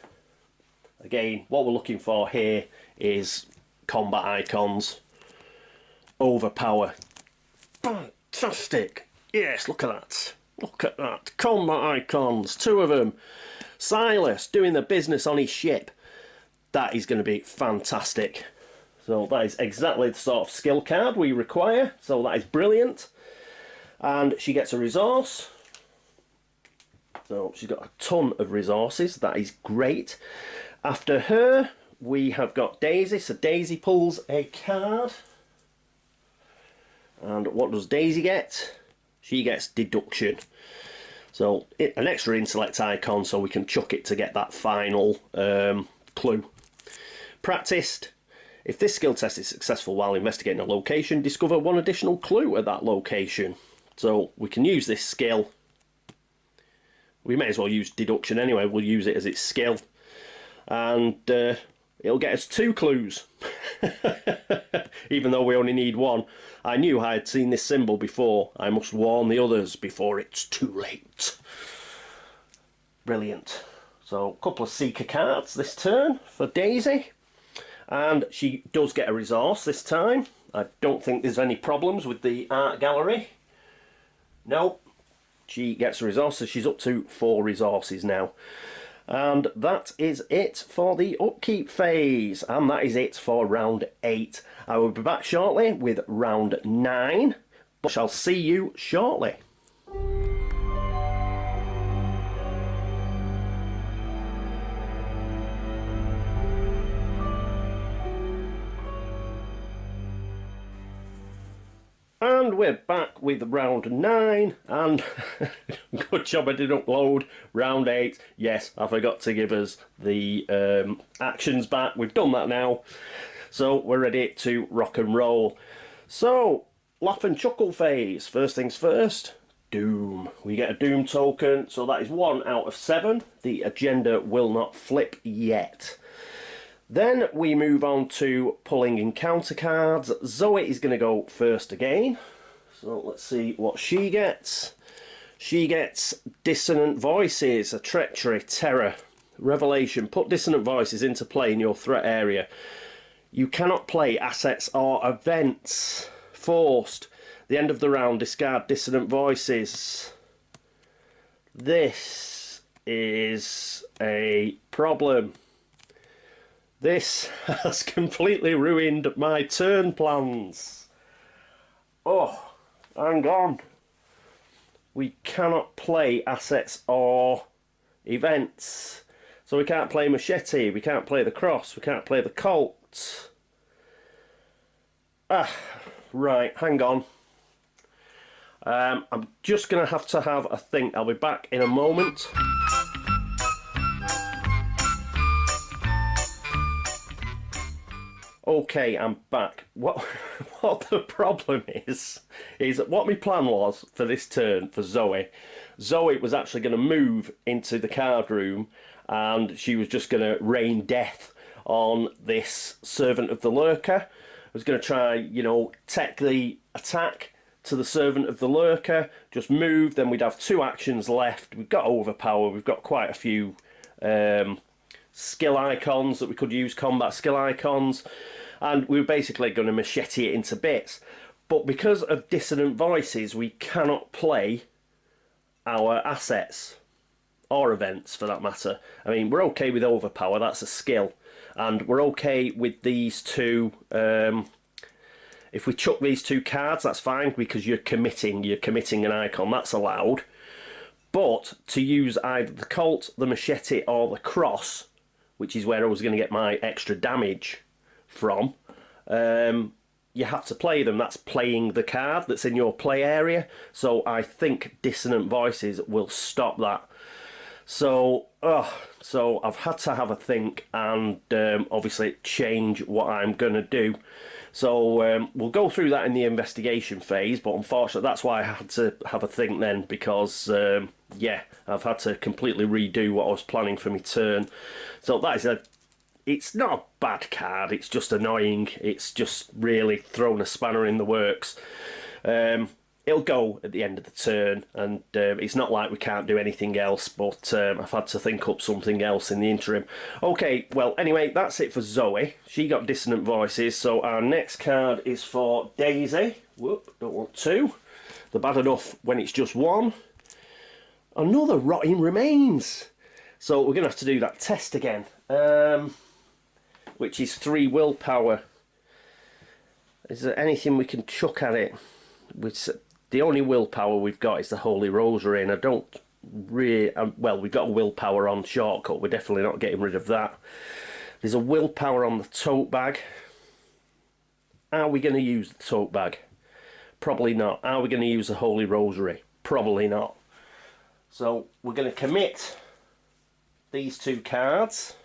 Again, what we're looking for here is combat icons. Overpower. Fantastic. Yes, look at that. Look at that. Combat icons. 2 of them. Silas doing the business on his ship. That is going to be fantastic. So that is exactly the sort of skill card we require. So that is brilliant. And she gets a resource. So she's got a ton of resources. That is great. After her, we have got Daisy. So Daisy pulls a card. And what does Daisy get? She gets deduction. So an extra intellect icon so we can chuck it to get that final clue. Practiced. If this skill test is successful while investigating a location, discover 1 additional clue at that location. So we can use this skill. We may as well use deduction anyway. We'll use it as its skill. And it'll get us 2 clues. Even though we only need 1. I knew I had seen this symbol before. I must warn the others before it's too late. Brilliant. So a couple of seeker cards this turn for Daisy. And she does get a resource this time. I don't think there's any problems with the art gallery. No. She gets a resource, so she's up to 4 resources now. And that is it for the upkeep phase. And that is it for round 8. I will be back shortly with round 9. But shall see you shortly. And we're back with round 9, and good job I did upload round 8. Yes, I forgot to give us the actions back. We've done that now, so we're ready to rock and roll. So, laugh and chuckle phase. First things first, Doom. We get a Doom token, so that is 1 out of 7. The agenda will not flip yet. Then we move on to pulling encounter cards. Zoe is going to go first again. So let's see what she gets. She gets Dissonant Voices, a Treachery, Terror, Revelation. Put Dissonant Voices into play in your threat area. You cannot play assets or events. Forced. The end of the round, discard Dissonant Voices. This is a problem. This has completely ruined my turn plans. Oh, hang on. We cannot play assets or events. So we can't play Machete, we can't play the Cross, we can't play the Colt. Right, hang on. I'm just going to have a think. I'll be back in a moment. Okay, I'm back. What the problem is what my plan was for this turn for Zoe. Zoe was actually going to move into the card room, and she was just going to rain death on this Servant of the Lurker. I was going to try, you know, tech the attack to the Servant of the Lurker, just move, then we'd have 2 actions left. We've got Overpower, we've got quite a few skill icons that we could use, combat skill icons, and we were basically going to machete it into bits. But because of Dissonant Voices, we cannot play our assets, or events for that matter. I mean, we're okay with Overpower, that's a skill, and we're okay with these 2 If we chuck these 2 cards, that's fine, because you're committing an icon, that's allowed. But to use either the Colt, the Machete, or the Cross, which is where I was going to get my extra damage from, you have to play them. That's playing the card that's in your play area. So I think Dissonant Voices will stop that. So I've had to have a think and obviously change what I'm going to do. So we'll go through that in the investigation phase, but unfortunately that's why I had to have a think then, because yeah, I've had to completely redo what I was planning for my turn. So that is it's not a bad card, it's just annoying. It's just really thrown a spanner in the works. It'll go at the end of the turn, and it's not like we can't do anything else, but I've had to think up something else in the interim. Okay, well, anyway, that's it for Zoe. She got Dissonant Voices, so our next card is for Daisy. Whoop, don't want 2. They're bad enough when it's just 1. Another Rotting Remains. So we're going to have to do that test again, which is 3 willpower. Is there anything we can chuck at it? The only willpower we've got is the Holy Rosary, and I don't really... well, we've got a willpower on Shortcut. We're definitely not getting rid of that. There's a willpower on the Tote Bag. Are we going to use the Tote Bag? Probably not. Are we going to use the Holy Rosary? Probably not. So we're going to commit these 2 cards.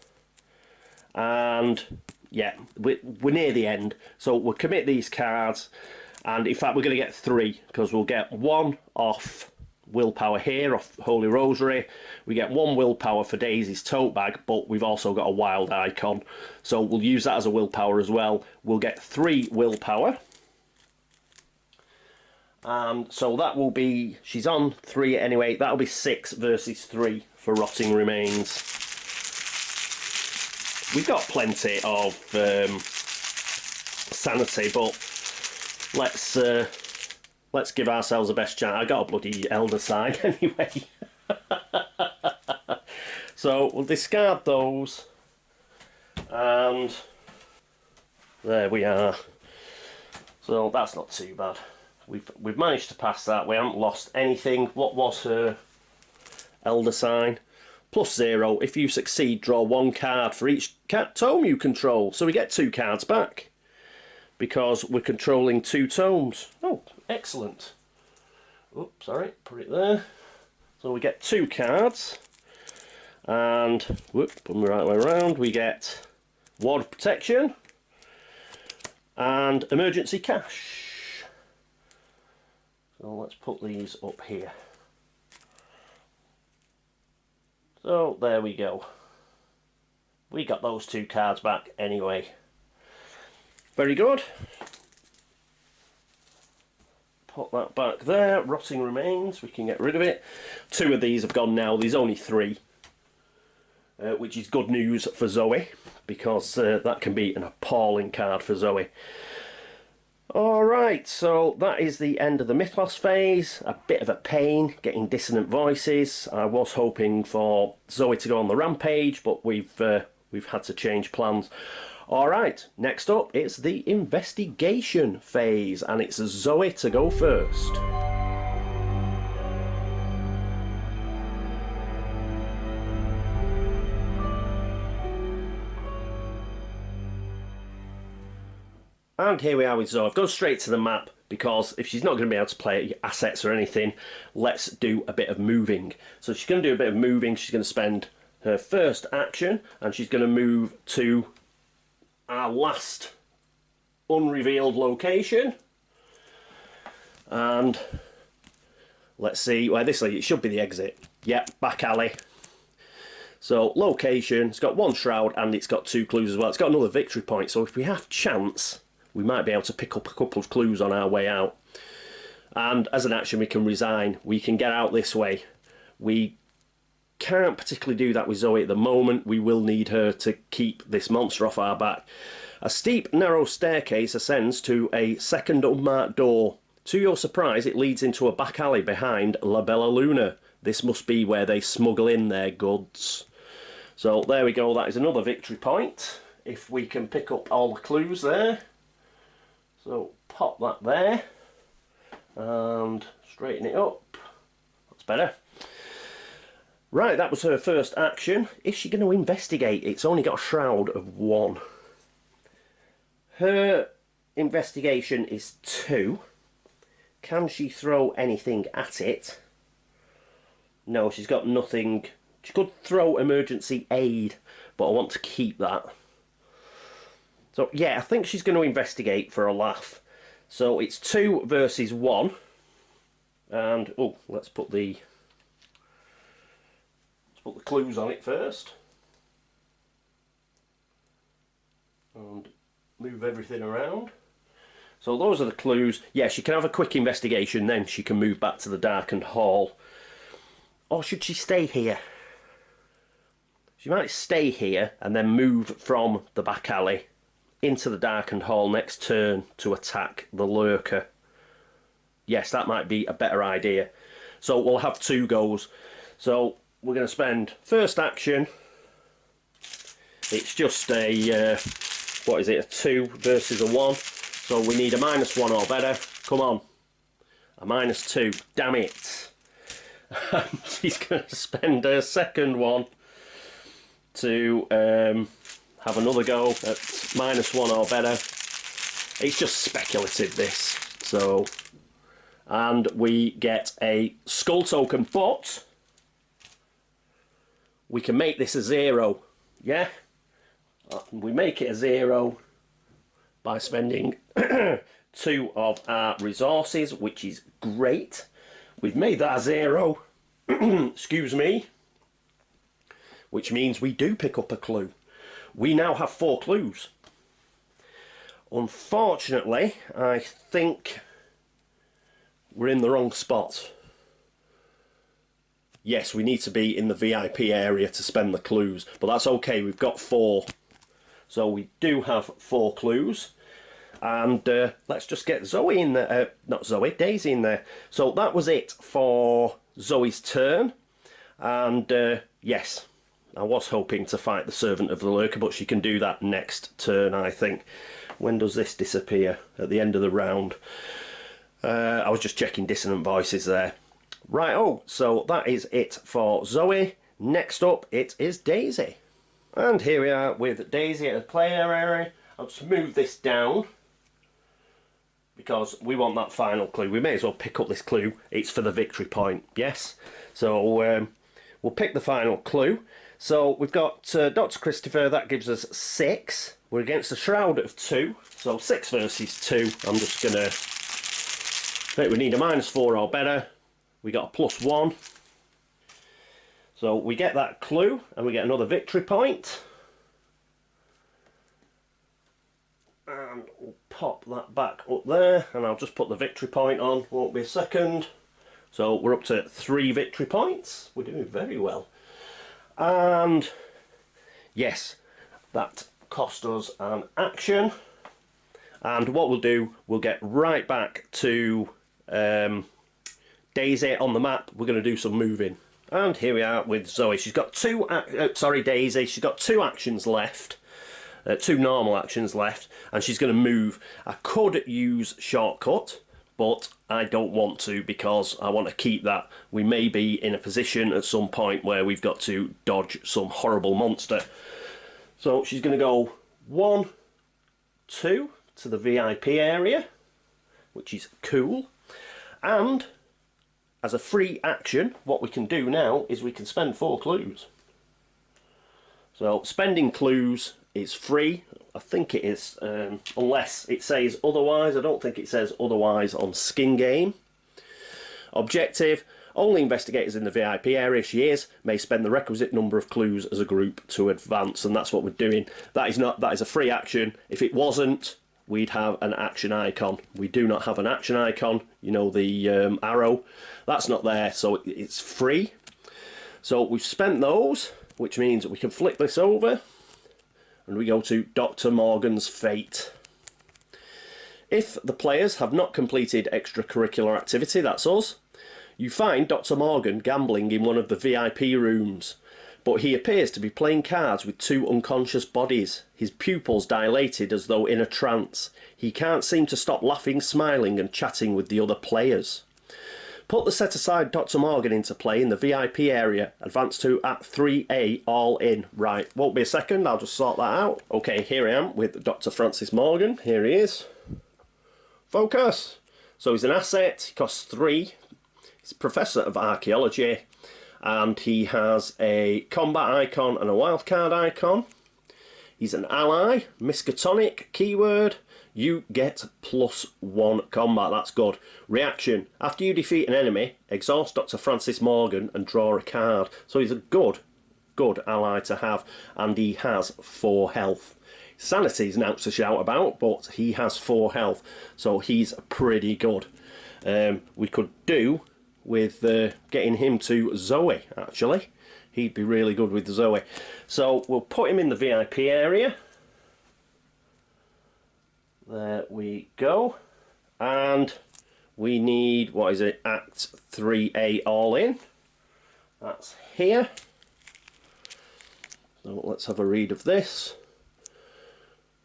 And yeah, we're near the end. So we'll commit these cards. And in fact, we're going to get 3, because we'll get 1 off willpower here, off Holy Rosary. We get 1 willpower for Daisy's Tote Bag, but we've also got a wild icon. So we'll use that as a willpower as well. We'll get 3 willpower. And so that will be, she's on 3 anyway, that'll be 6 versus 3 for Rotting Remains. We've got plenty of sanity, but let's give ourselves the best chance. I got a bloody Elder Sign anyway. So we'll discard those, and there we are. So that's not too bad. We've managed to pass that. We haven't lost anything. What was her Elder Sign? +0. If you succeed, draw 1 card for each tome you control. So we get 2 cards back, because we're controlling 2 tomes. Oh, excellent. Oops, sorry, put it there. So we get 2 cards, and whoop, put them the right way around. We get Ward of Protection and Emergency Cash. So let's put these up here. So there we go. We got those 2 cards back anyway. Very good. Put that back there. Rotting Remains, we can get rid of it. 2 of these have gone now. There's only 3. Which is good news for Zoe, because that can be an appalling card for Zoe. Alright, so that is the end of the Mythos phase. A bit of a pain getting Dissonant Voices. I was hoping for Zoe to go on the Rampage, but we've had to change plans. Alright, next up it's the investigation phase, and it's Zoe to go first. And here we are with Zoe. I've gone straight to the map, because if she's not going to be able to play assets or anything, let's do a bit of moving. So she's going to do a bit of moving. She's going to spend her first action, and she's going to move to our last unrevealed location. And let's see where this leads. It should be the exit. Yep, back alley. So location, it's got 1 shroud and it's got 2 clues as well. It's got another victory point, so if we have chance, we might be able to pick up a couple of clues on our way out. And as an action, we can resign. We can get out this way. We can't particularly do that with Zoe at the moment. We will need her to keep this monster off our back. A steep, narrow staircase ascends to a second unmarked door. To your surprise, it leads into a back alley behind La Bella Luna. This must be where they smuggle in their goods. So there we go, that is another victory point, if we can pick up all the clues there. So pop that there and straighten it up. That's better. Right, that was her first action. Is she going to investigate? It's only got a shroud of 1. Her investigation is 2. Can she throw anything at it? No, she's got nothing. She could throw emergency aid, but I want to keep that. So yeah, I think she's going to investigate for a laugh. So it's 2 versus 1. And oh, let's put the clues on it first. And move everything around. So those are the clues. Yeah, she can have a quick investigation, then she can move back to the darkened hall. Or should she stay here? She might stay here and then move from the back alley into the darkened hall next turn to attack the lurker. Yes, that might be a better idea. So we'll have 2 goes. So we're going to spend first action. It's just a, what is it, a 2 versus a 1. So we need a -1 or better. Come on. A -2. Damn it. She's going to spend her second one to have another go at -1 or better. It's just speculative, this. So, and we get a skull token, but we can make this a 0. Yeah? We make it a 0 by spending 2 of our resources, which is great. We've made that a 0. Excuse me. Which means we do pick up a clue. We now have 4 clues. Unfortunately, I think we're in the wrong spot. Yes, we need to be in the VIP area to spend the clues, but that's okay, we've got 4. So we do have 4 clues. And let's just get Zoe in there, not Zoe, Daisy in there. So that was it for Zoe's turn. And yes, I was hoping to fight the Servant of the Lurker, but she can do that next turn, I think. When does this disappear? At the end of the round. I was just checking dissonant voices there. Right, oh, so that is it for Zoe. Next up, it is Daisy. And here we are with Daisy at the player area. I'll just move this down, because we want that final clue. We may as well pick up this clue. It's for the victory point, yes? So we'll pick the final clue. So we've got Dr. Christopher, that gives us 6. We're against a shroud of 2, so 6 versus 2. I'm just going to... We need a -4 or better. We got a +1. So we get that clue, and we get another victory point. And we'll pop that back up there, and I'll just put the victory point on, won't be a second. So we're up to 3 victory points. We're doing very well. And yes, that cost us an action. And what we'll do, we'll get right back to Daisy on the map. We're going to do some moving. And here we are with Zoe. She's got Daisy. She's got 2 actions left. 2 normal actions left, and she's going to move. I could use shortcut, but I don't want to, because I want to keep that. We may be in a position at some point where we've got to dodge some horrible monster. So she's going to go 1, 2 to the VIP area, which is cool. And as a free action, what we can do now is we can spend 4 clues. So spending clues is free. I think it is, unless it says otherwise. I don't think it says otherwise on Skin Game. Objective: only investigators in the VIP area, she is, may spend the requisite number of clues as a group to advance, and that's what we're doing. That is a free action. If it wasn't, we'd have an action icon. We do not have an action icon, you know, the arrow. That's not there, so it's free. So we've spent those, which means we can flip this over, and we go to Dr. Morgan's Fate. If the players have not completed extracurricular activity, that's us, you find Dr. Morgan gambling in one of the VIP rooms. but he appears to be playing cards with two unconscious bodies, his pupils dilated as though in a trance. He can't seem to stop laughing, smiling and chatting with the other players. Put the set aside Dr. Morgan into play in the VIP area. Advance to at 3A, all in. Right, won't be a second, I'll just sort that out. Okay, here I am with Dr. Francis Morgan. Here he is. Focus. So he's an asset, he costs 3. He's a Professor of Archaeology, and he has a combat icon and a wildcard icon. He's an ally, Miskatonic, keyword. You get +1 combat, that's good. Reaction, after you defeat an enemy, exhaust Dr. Francis Morgan and draw a card. So he's a good ally to have, and he has 4 health. Sanity's now to shout about, but he has 4 health, so he's pretty good. We could do with getting him to Zoe, actually. He'd be really good with Zoe. So we'll put him in the VIP area. There we go. And we need, what is it, Act 3A all in. That's here. So let's have a read of this.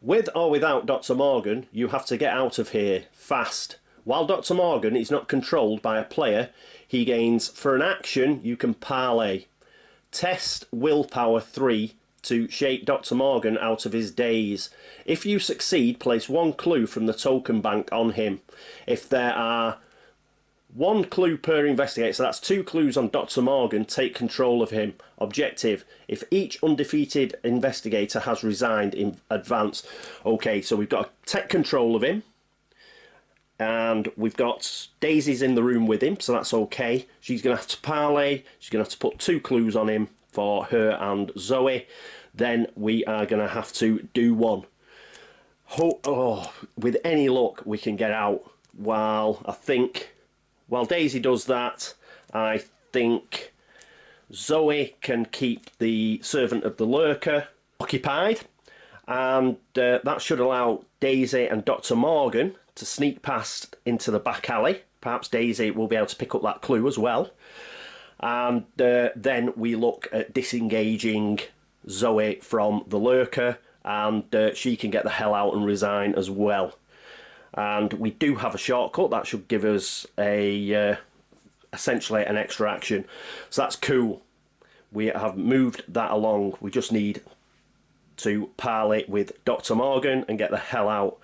With or without Dr. Morgan, you have to get out of here fast. While Dr. Morgan is not controlled by a player, he gains, for an action, you can parlay. Test willpower 3 to shake Dr. Morgan out of his daze. If you succeed, place 1 clue from the token bank on him. If there are 1 clue per investigator, so that's 2 clues on Dr. Morgan, take control of him. Objective, if each undefeated investigator has resigned in advance. Okay, so we've got to take control of him. And we've got Daisy's in the room with him, so that's okay. She's going to have to parlay. She's going to have to put 2 clues on him for her and Zoe. Then we are going to have to do 1. With any luck, we can get out. While Daisy does that, I think Zoe can keep the Servant of the Lurker occupied. And that should allow Daisy and Dr. Morgan to sneak past into the back alley. Perhaps Daisy will be able to pick up that clue as well. And then we look at disengaging Zoe from the Lurker, and she can get the hell out and resign as well. And we do have a shortcut that should give us essentially an extra action. So that's cool. We have moved that along. We just need to parlay with Dr. Morgan and get the hell out.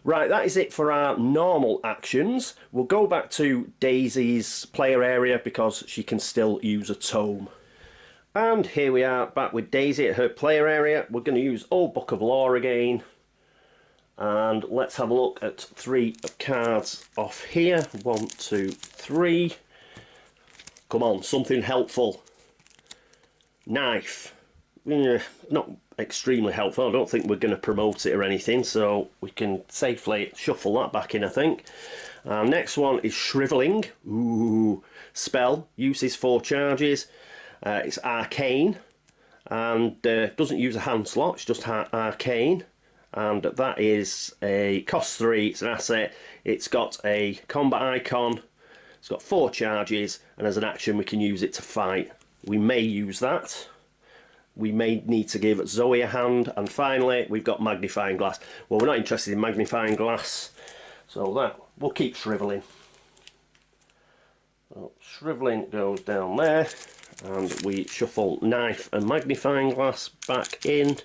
Right, that is it for our normal actions. We'll go back to Daisy's player area because she can still use a tome. And here we are back with Daisy at her player area. We're going to use Old Book of Law again. And let's have a look at 3 cards off here. 1, 2, 3. Come on, something helpful. Knife. Not extremely helpful. I don't think we're going to promote it or anything, so we can safely shuffle that back in, I think. Next one is Shriveling. Ooh. Spell. Uses 4 charges. It's arcane. And doesn't use a hand slot. It's just arcane. And that is a cost 3. It's an asset. It's got a combat icon. It's got 4 charges. And as an action, we can use it to fight. We may use that. We may need to give Zoe a hand. And finally, we've got Magnifying Glass. Well, we're not interested in Magnifying Glass, so that we'll keep Shriveling. So, Shriveling goes down there, and we shuffle Knife and Magnifying Glass back in.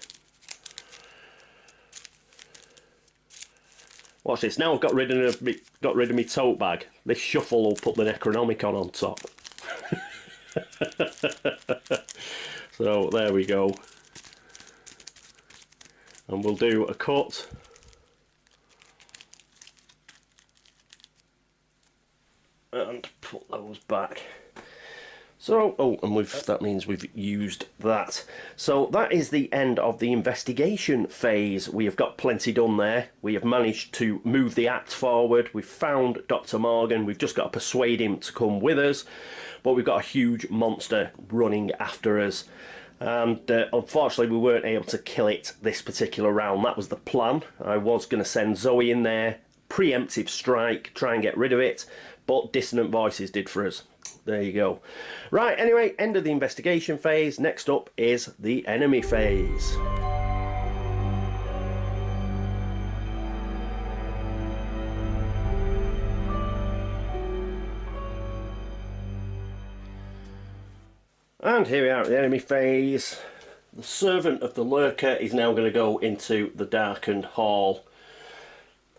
Watch this. Now I've got rid of my tote bag. This shuffle will put the Necronomicon on top. So there we go, and we'll do a cut, and put those back. So, and that means we've used that. So that is the end of the investigation phase. We have got plenty done there. We have managed to move the act forward. We've found Dr. Morgan. We've just got to persuade him to come with us. But we've got a huge monster running after us. And unfortunately, we weren't able to kill it this particular round. That was the plan. I was going to send Zoe in there, preemptive strike, try and get rid of it. But Dissonant Voices did for us. There you go. Right, anyway, end of the investigation phase. Next up is the enemy phase. And here we are at the enemy phase. The servant of the lurker is now going to go into the darkened hall.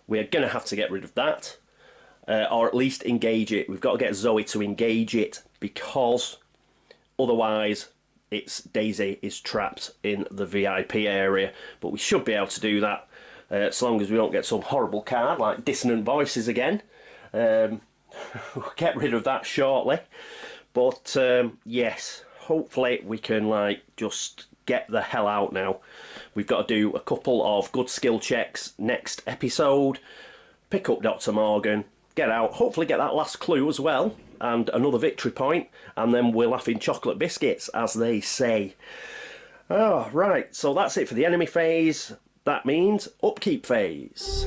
We're going to have to get rid of that. Or at least engage it. We've got to get Zoe to engage it, because otherwise Daisy is trapped in the VIP area. But we should be able to do that as long as we don't get some horrible card like Dissonant Voices again. We'll get rid of that shortly. But yes, hopefully we can just get the hell out now. We've got to do a couple of good skill checks next episode. Pick up Dr. Morgan. Get out, hopefully get that last clue as well, and another victory point, and then we're laughing chocolate biscuits, as they say. Oh, right, so that's it for the enemy phase. That means upkeep phase.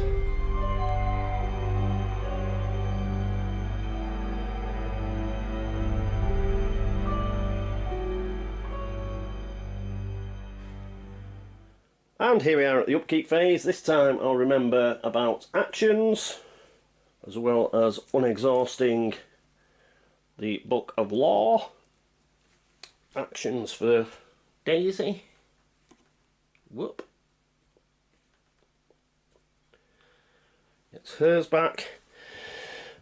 And here we are at the upkeep phase. This time I'll remember about actions, as well as unexhausting the Book of Law. Actions for Daisy. Whoop. Gets hers back.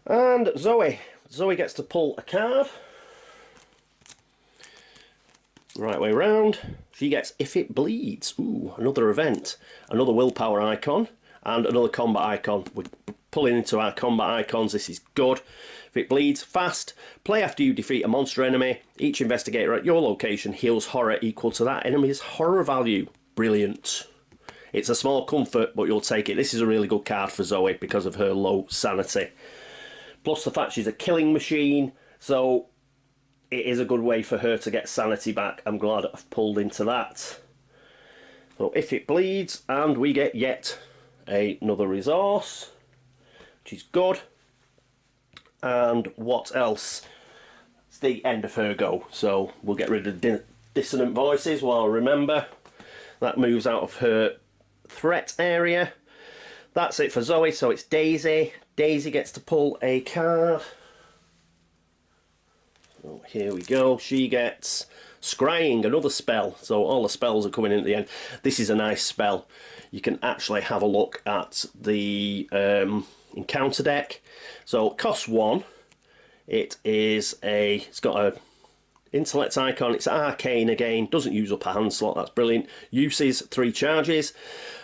And Zoe. Zoe gets to pull a card. Right way round. She gets If It Bleeds. Ooh, another event. Another willpower icon. And another combat icon. We're pulling into our combat icons. This is good. If It Bleeds, fast. Play after you defeat a monster enemy. Each investigator at your location heals horror equal to that enemy's horror value. Brilliant. It's a small comfort, but you'll take it. This is a really good card for Zoe because of her low sanity. Plus the fact she's a killing machine, so it is a good way for her to get sanity back. I'm glad I've pulled into that. So If It Bleeds, and we get yet another resource, which is good. And what else? It's the end of her go, so we'll get rid of Dissonant Voices while I remember. That moves out of her threat area. That's it for Zoe, so it's Daisy. Daisy gets to pull a card. Oh, here we go. She gets Scrying, another spell. So all the spells are coming in at the end. This is a nice spell. You can actually have a look at the encounter deck. So it costs 1. It's got a intellect icon. It's arcane again. Doesn't use up a hand slot. That's brilliant. Uses 3 charges.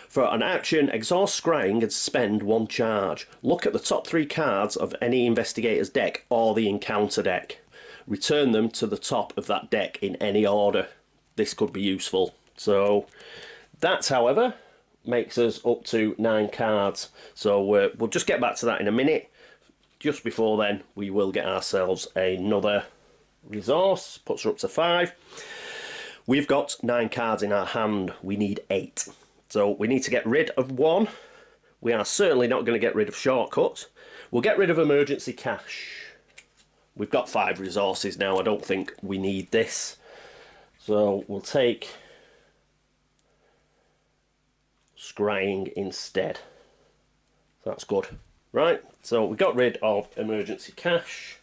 For an action, exhaust Scrying and spend 1 charge. Look at the top 3 cards of any investigator's deck or the encounter deck. Return them to the top of that deck in any order. This could be useful. So that, however, makes us up to 9 cards. So we'll just get back to that in a minute. Just before then, we will get ourselves another resource. Puts her up to 5. We've got 9 cards in our hand. We need 8. So we need to get rid of 1. We are certainly not going to get rid of Shortcut. We'll get rid of Emergency Cash. We've got 5 resources now. I don't think we need this. So we'll take Scrying instead. That's good. Right, so we got rid of Emergency Cash.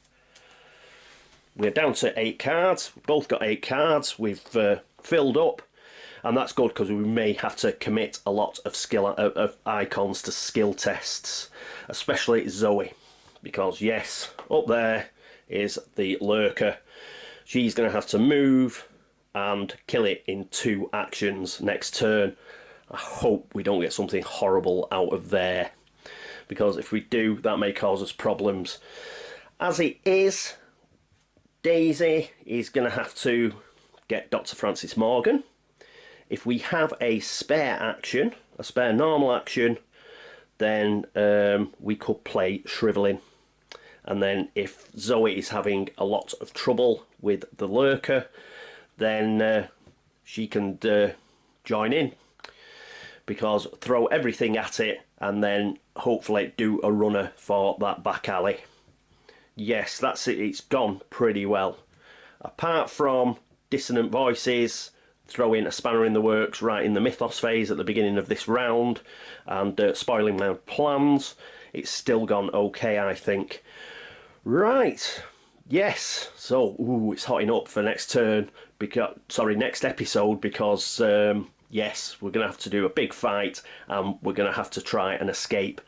We're down to 8 cards. We've both got 8 cards. We've filled up. And that's good because we may have to commit a lot of icons to skill tests, especially Zoe, because yes, up there is the lurker. She's going to have to move and kill it in 2 actions next turn. I hope we don't get something horrible out of there, because if we do, that may cause us problems. As it is, Daisy is going to have to get Dr. Francis Morgan. If we have a spare action, a spare normal action, then we could play Shriveling. And then if Zoe is having a lot of trouble with the lurker, then she can join in. Because throw everything at it and then hopefully do a runner for that back alley. yes, that's it. It's gone pretty well. Apart from dissonant voices, throwing a spanner in the works right in the Mythos phase at the beginning of this round, and spoiling my plans, it's still gone okay, I think. Right, yes. So, it's hotting up for next turn because, sorry, next episode because yes, we're gonna have to do a big fight, and we're gonna have to try and escape,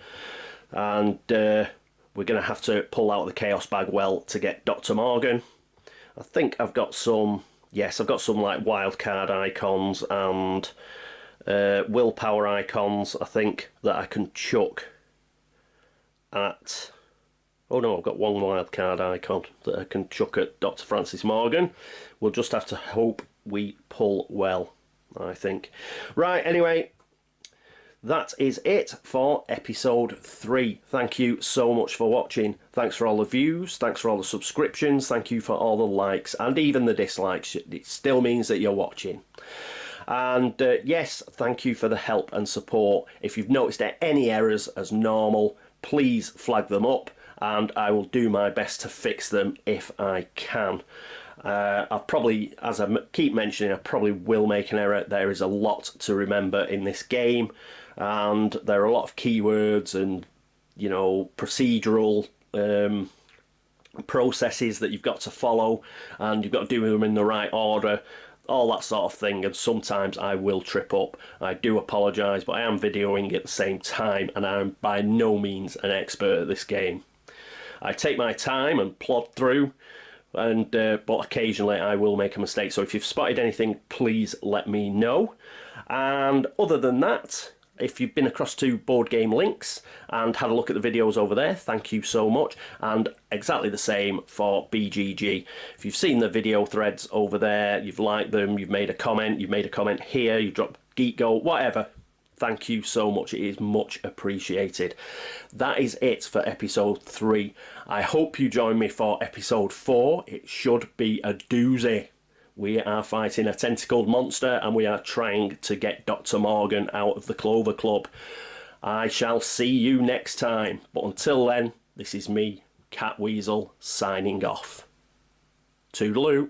and we're gonna have to pull out the Chaos Bag well to get Dr. Morgan. I think I've got some. Yes, I've got some like wildcard icons and willpower icons, I think, that I can chuck at... Oh no, I've got one wildcard icon that I can chuck at Dr. Francis Morgan. We'll just have to hope we pull well, I think. Right, anyway, that is it for episode 3. Thank you so much for watching. Thanks for all the views, thanks for all the subscriptions, thank you for all the likes and even the dislikes. It still means that you're watching. And yes, thank you for the help and support. If you've noticed any errors as normal, please flag them up and I will do my best to fix them if I can. I'll probably, as I keep mentioning, I probably will make an error. There is a lot to remember in this game, and there are a lot of keywords and, you know, procedural processes that you've got to follow, and you've got to do them in the right order, all that sort of thing, and sometimes I will trip up. I do apologise, but I am videoing at the same time, and I'm by no means an expert at this game. I take my time and plod through, and but occasionally I will make a mistake, so if you've spotted anything, please let me know. And other than that, if you've been across to Board Game Links and had a look at the videos over there, thank you so much. And exactly the same for BGG. If you've seen the video threads over there, you've liked them, you've made a comment here, you've dropped Geek Go, whatever, thank you so much. It is much appreciated. That is it for episode 3. I hope you join me for episode 4. It should be a doozy. We are fighting a tentacled monster and we are trying to get Dr. Morgan out of the Clover Club. I shall see you next time. But until then, this is me, Catweazle, signing off. Toodaloo.